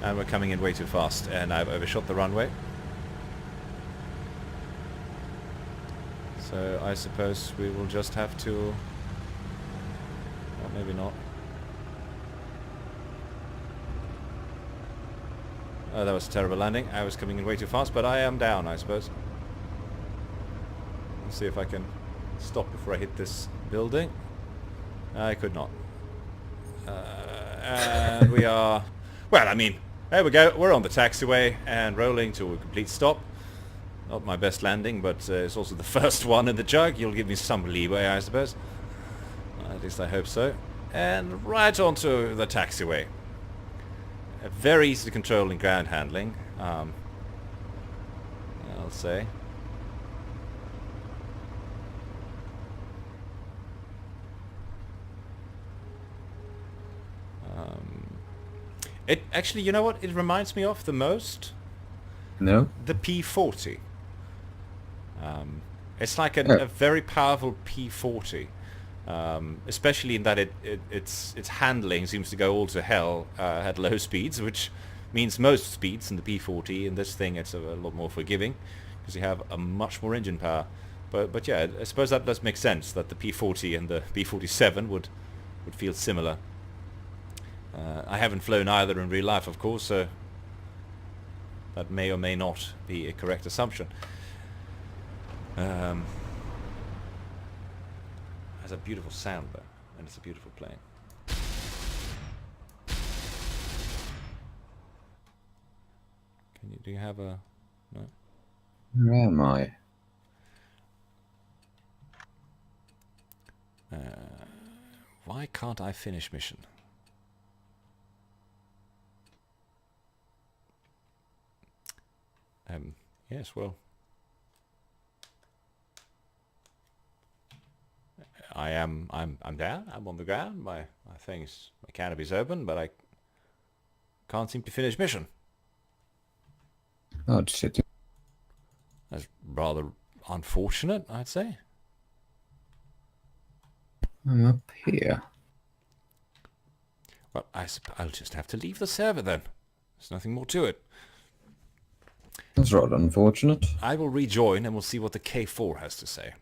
And we're coming in way too fast, and I've overshot the runway. So I suppose we will just have to... Or maybe not. Oh, that was a terrible landing. I was coming in way too fast, but I am down, I suppose. Let's see if I can stop before I hit this building. I could not. And we are... Well, I mean, there we go. We're on the taxiway and rolling to a complete stop. Not my best landing, but it's also the first one in the jug. You'll give me some leeway, I suppose. At least I hope so. And right onto the taxiway. Very easy to control in ground handling, I'll say. It actually, you know what it reminds me of the most? No? The P-40. It's like a very powerful P-40. Especially in that its handling seems to go all to hell at low speeds, which means most speeds in the P-40. In this thing, it's a lot more forgiving because you have a much more engine power. But yeah, I suppose that does make sense that the P40 and the P47 would feel similar. I haven't flown either in real life, of course, so that may or may not be a correct assumption. Has a beautiful sound though, and it's a beautiful plane. Do you have a... No? Where am I? Why can't I finish mission? Yes, well... I'm down, I'm on the ground, my canopy's open, but I can't seem to finish mission. Oh, it's sitting. That's rather unfortunate, I'd say. I'm up here. Well, I'll just have to leave the server then. There's nothing more to it. That's rather unfortunate. I will rejoin and we'll see what the K4 has to say.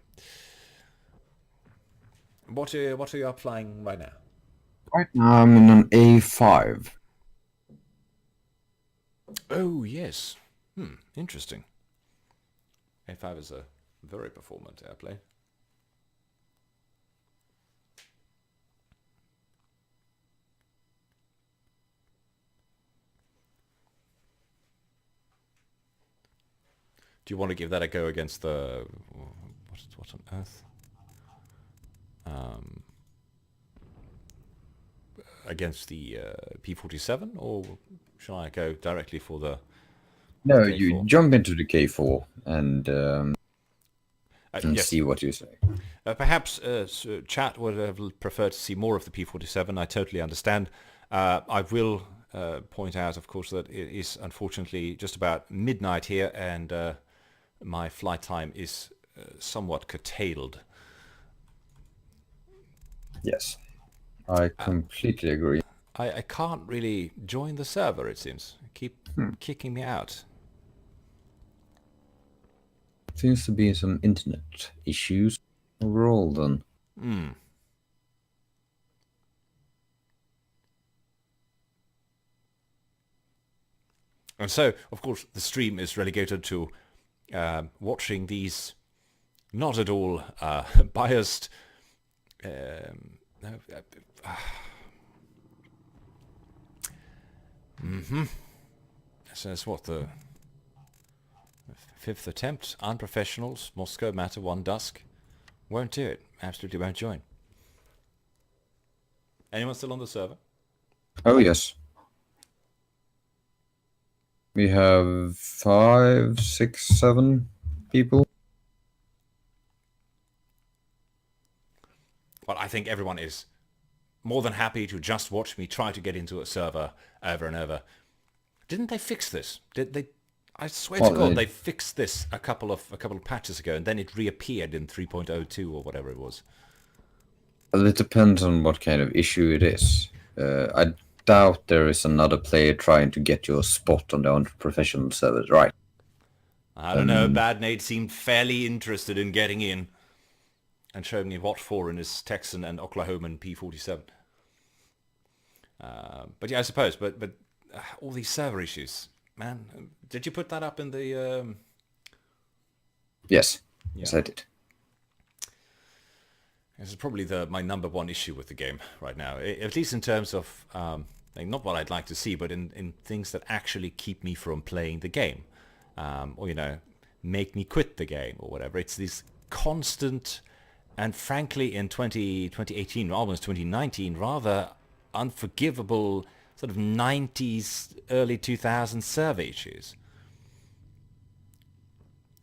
What are you up flying right now? Right now I'm in an A5. Oh, yes. Interesting. A5 is a very performant airplane. Do you want to give that a go against the... What on earth? Against the P47, or shall I go directly for the... No, K4? you jump into the K4 and yes. see what you say. Perhaps chat would have preferred to see more of the P47. I totally understand. I will point out, of course, that it is unfortunately just about midnight here, and my flight time is somewhat curtailed. Yes, I completely agree. I can't really join the server, it seems. Keep kicking me out. Seems to be some internet issues overall then. And so, of course, the stream is relegated to watching these not at all biased... So it's what, the fifth attempt? Unprofessionals, Moscow, Matter 1, Dusk. Won't do it. Absolutely won't join. Anyone still on the server? Oh yes. We have 5, 6, 7 people. Well, I think everyone is more than happy to just watch me try to get into a server over and over. Didn't they fix this? Did they? I swear to God, they fixed this a couple of patches ago, and then it reappeared in 3.02 or whatever it was. Well, it depends on what kind of issue it is. I doubt there is another player trying to get your spot on the unprofessional servers, right? I don't know. Bad Nate seemed fairly interested in getting in and showing me what for in his Texan and Oklahoman P47. But yeah, I suppose. But all these server issues, man. Did you put that up in the... Yes. Yeah. Yes, I did. This is probably my number one issue with the game right now, at least in terms of not what I'd like to see, but in things that actually keep me from playing the game, or make me quit the game or whatever. It's this constant, and frankly in 2018, almost 2019, rather unforgivable sort of 90s, early 2000s server issues.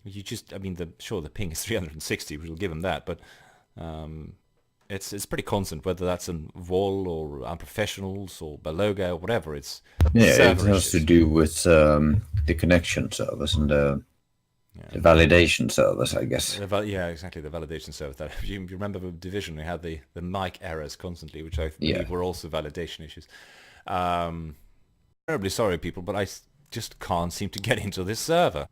You just, I mean, the ping is 360, we'll give them that, but it's pretty constant, whether that's in Vol or Unprofessionals or Beloga or whatever. It's it has to do with the connection service and the validation service, I guess. Yeah, exactly, the validation service. That you remember the Division, we had the mic errors constantly, which I believe were also validation issues. Terribly sorry, people, but I just can't seem to get into this server.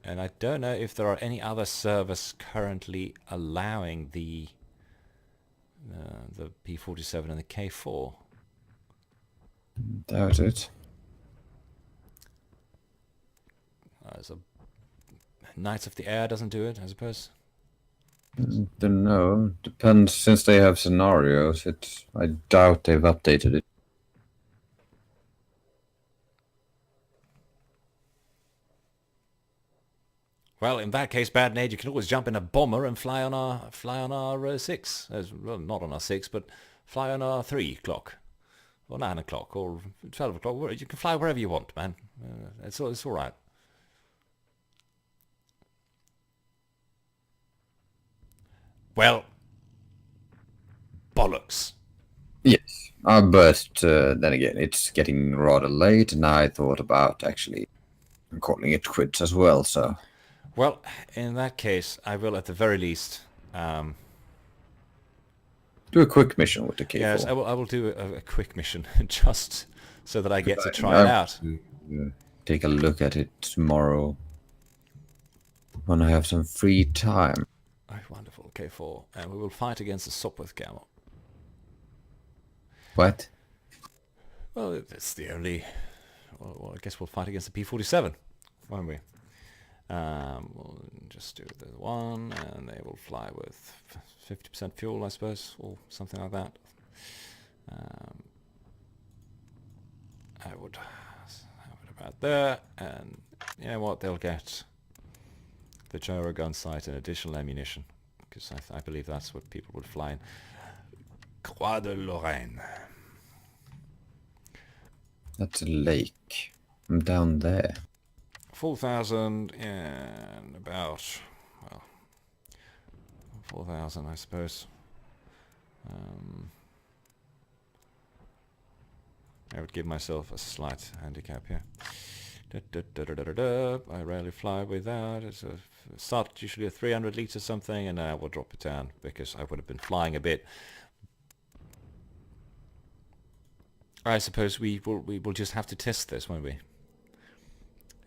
And I don't know if there are any other servers currently allowing the P-47 and the K4. Doubt it. So Knights of the Air doesn't do it, I suppose. Don't know. Depends. Since they have scenarios, I doubt they've updated it. Well, in that case, Bad Nade, you can always jump in a bomber and fly on our 6. Well, not on our 6, but fly on our 3 clock, or 9 o'clock, or 12 o'clock. You can fly wherever you want, man. It's all right. Well, bollocks. Yes. But then again, it's getting rather late, and I thought about actually calling it quits as well, so... Well, in that case, I will at the very least... do a quick mission with the K4. Yes, I will do a quick mission, just so that I get to try it out. Take a look at it tomorrow, when I have some free time. Oh, wonderful, K4. And we will fight against the Sopwith Camel. What? Well, it's the only... Well, I guess we'll fight against the P-47, won't we? We'll just do the one, and they will fly with 50% fuel, I suppose, or something like that. I would have it about there, and you know what? They'll get the gyro gun sight and additional ammunition, because I believe that's what people would fly in. Croix de Lorraine. That's a lake. I'm down there. 4,000 and about, well, 4,000 I suppose. I would give myself a slight handicap here. I rarely fly with that. It's a start usually a 300 litre something, and I will drop it down because I would have been flying a bit. I suppose we will just have to test this, won't we?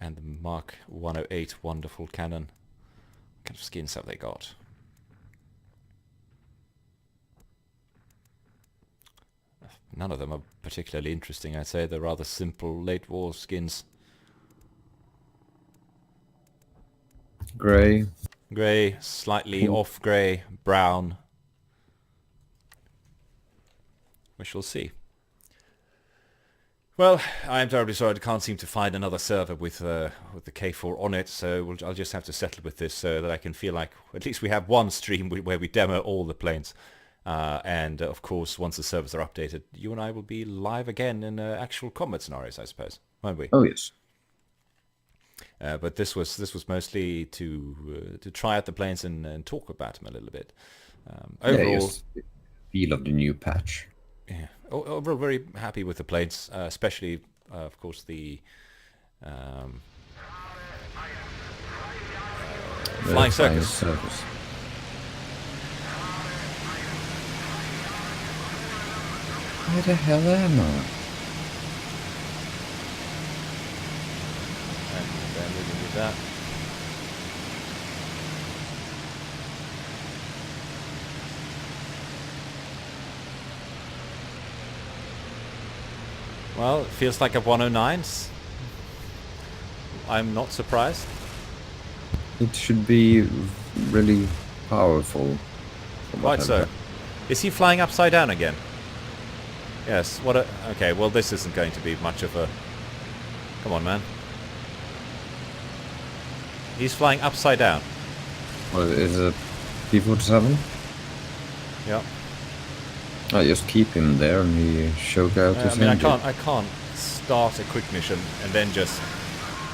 And the Mark 108 wonderful cannon. What kind of skins have they got? None of them are particularly interesting, I'd say. They're rather simple late war skins. Grey. Grey, slightly off grey, brown. We shall see. Well, I am terribly sorry I can't seem to find another server with the K4 on it, so I'll just have to settle with this so that I can feel like at least we have one stream where we demo all the planes. And of course, once the servers are updated, you and I will be live again in actual combat scenarios, I suppose, won't we? Oh yes. But this was mostly to try out the planes and talk about them a little bit. Overall, the feel of the new patch. Yeah, overall very happy with the planes, especially, of course, the Flying Circus. Where the hell am I? And then we can do that. Well, it feels like a 109s. I'm not surprised. It should be really powerful. Right so. Is he flying upside down again? Yes, what a... Okay, well this isn't going to be much of a... Come on, man. He's flying upside down. What is it? P-47? Yeah. I just keep him there and he choke out his engine. I can't start a quick mission and then just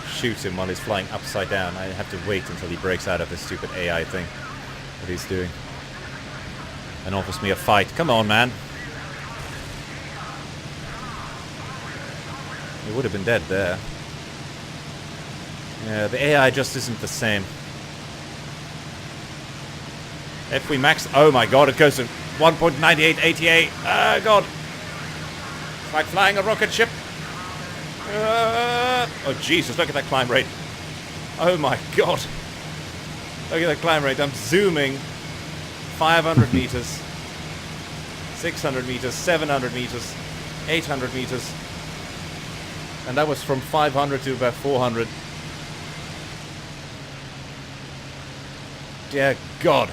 shoot him while he's flying upside down. I have to wait until he breaks out of this stupid AI thing that he's doing and offers me a fight. Come on, man. He would have been dead there. Yeah, the AI just isn't the same. If we max... Oh my god, it goes to 1.98 ATA. Ah, god. It's like flying a rocket ship. Oh, Jesus, look at that climb rate. Oh my god. Look at the climb rate. I'm zooming. 500 meters. 600 meters. 700 meters. 800 meters. And that was from 500 to about 400. Dear God.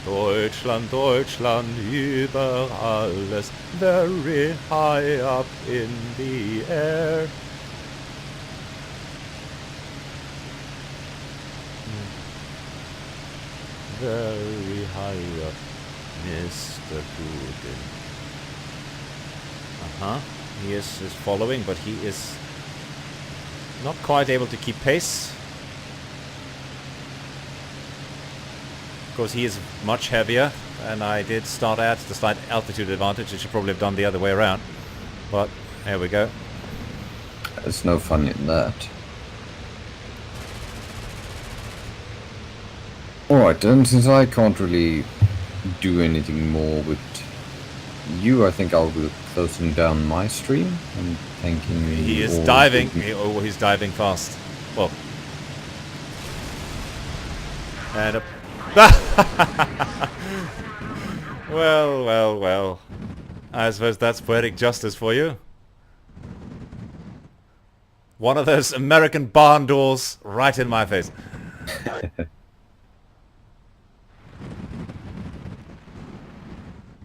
Deutschland, Deutschland, über alles, very high up in the air. Very high up, Mr. Putin. He is following, but he is not quite able to keep pace. Because he is much heavier, and I did start at the slight altitude advantage. I should probably have done the other way around. But there we go. There's no fun in that. Alright then, since I can't really do anything more with you, I think I'll be closing down my stream and thanking you. He is diving. He's diving fast. Well. And well. I suppose that's poetic justice for you. One of those American barn doors right in my face.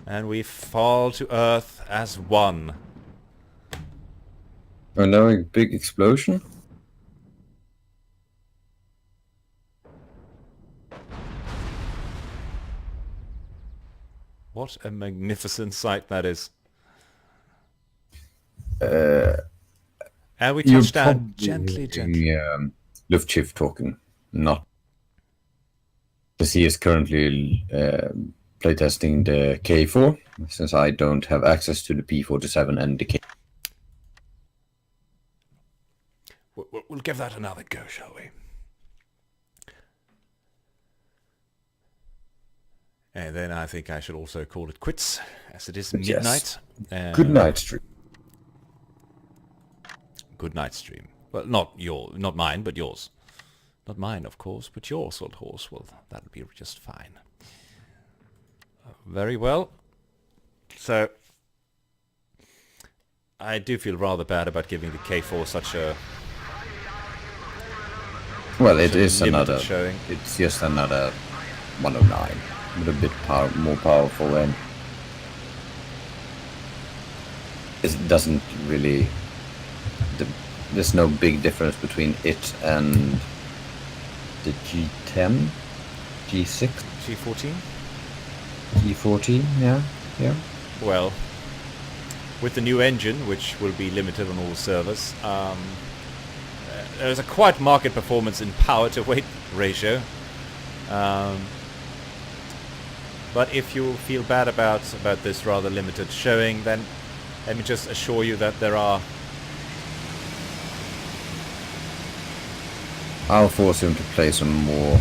And we fall to Earth as one. Another big explosion? What a magnificent sight that is. And we touch down gently. Luftschiff talking, not... Because he is currently playtesting the K4, since I don't have access to the P47 and the K. We'll give that another go, shall we? And then I think I should also call it quits, as it is midnight. Yes. Good night, stream. Good night, stream. Well, not mine, but yours. Not mine, of course, but yours, old horse. Well, that'll be just fine. Very well. So, I do feel rather bad about giving the K4 such a... Well, it is another... showing. It's just another 109. But a bit more powerful, and it doesn't really... There's no big difference between it and the G10, G6, G14? G14, yeah. Well, with the new engine, which will be limited on all servers, there's a quite marked performance in power to weight ratio. But if you feel bad about this rather limited showing, then let me just assure you that there are... I'll force him to play some more.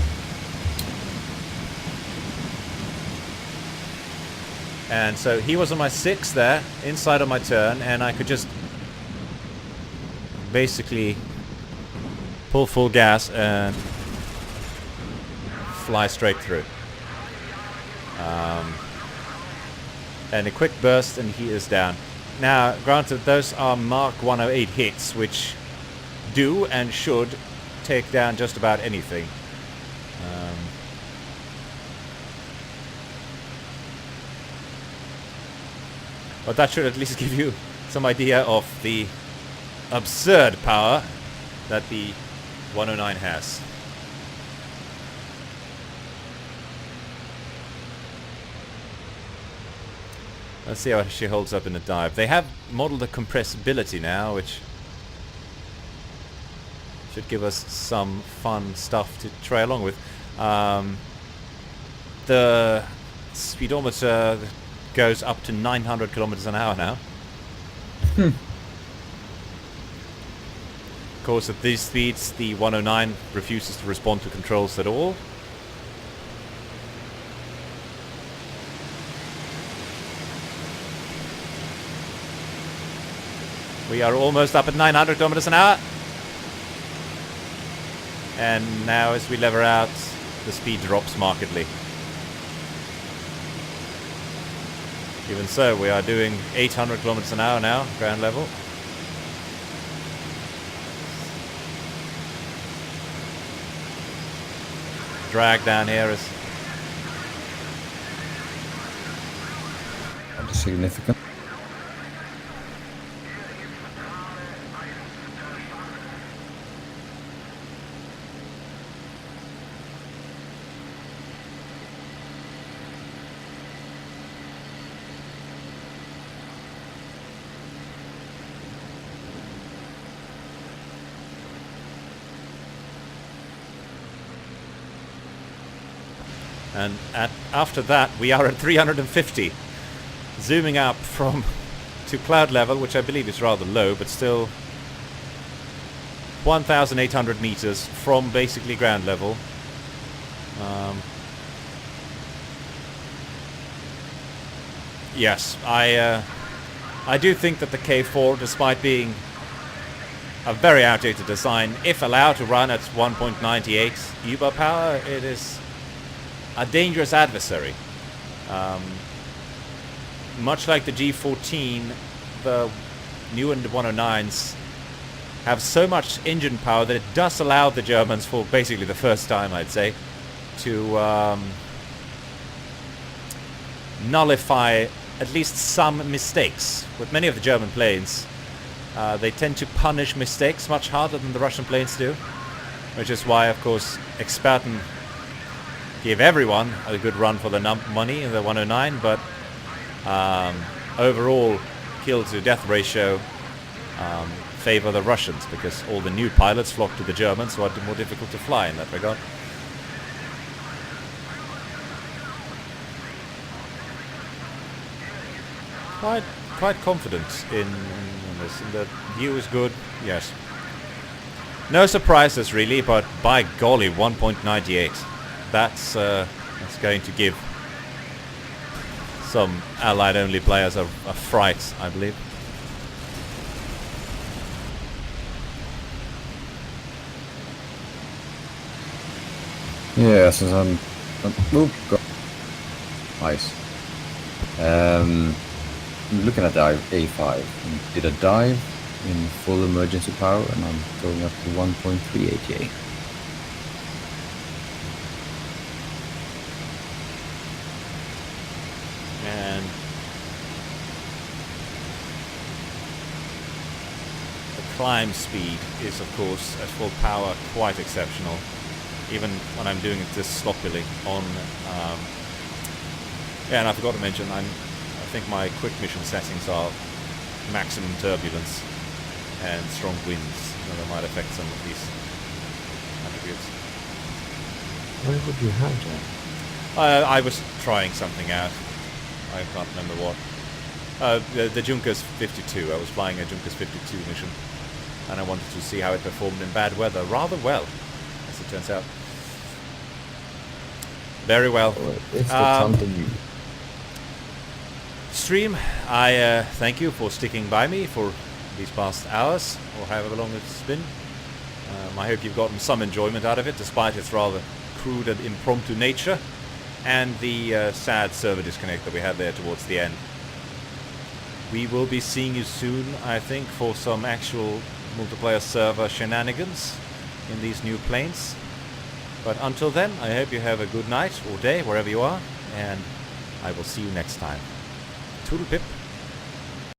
And so he was on my 6 there, inside of my turn, and I could just basically pull full gas and fly straight through. And a quick burst and he is down. Now, granted, those are Mark 108 hits, which do and should take down just about anything. But that should at least give you some idea of the absurd power that the 109 has. Let's see how she holds up in the dive. They have modeled the compressibility now, which should give us some fun stuff to try along with. The speedometer goes up to 900 kilometers an hour now. Of course, at these speeds, the 109 refuses to respond to controls at all. We are almost up at 900 kilometers an hour. And now as we lever out, the speed drops markedly. Even so, we are doing 800 kilometers an hour now, ground level. Drag down here is significant. And after that, we are at 350. Zooming up to cloud level, which I believe is rather low, but still 1,800 meters from basically ground level. Yes, I do think that the K4, despite being a very outdated design, if allowed to run at 1.98 U-bar power, it is a dangerous adversary. Much like the G14, the new 109s have so much engine power that it does allow the Germans, for basically the first time I'd say, to nullify at least some mistakes. With many of the German planes, they tend to punish mistakes much harder than the Russian planes do, which is why, of course, Experten give everyone a good run for the money in the 109, but overall kill to death ratio favor the Russians, because all the new pilots flock to the Germans, who are more difficult to fly in that regard. Quite confident in this. And the view is good, yes. No surprises really, but by golly, 1.98. That's going to give some Allied-only players a fright, I believe. Yeah, since I'm oh god, nice. I'm looking at the A5. Did a dive in full emergency power, and I'm going up to 1.38. And the climb speed is, of course, at full power quite exceptional, even when I'm doing it this sloppily on yeah, and I forgot to mention, I think my quick mission settings are maximum turbulence and strong winds, and that might affect some of these attributes. What would you have, Jack? I was trying something out. I can't remember what. The Junkers 52. I was flying a Junkers 52 mission, and I wanted to see how it performed in bad weather. Rather well, as it turns out. Very well. It's the something. Stream, I thank you for sticking by me for these past hours, or however long it's been. I hope you've gotten some enjoyment out of it, despite its rather crude and impromptu nature, and the sad server disconnect that we had there towards the end. We will be seeing you soon, I think, for some actual multiplayer server shenanigans in these new planes. But until then, I hope you have a good night or day, wherever you are, and I will see you next time. Toodle pip.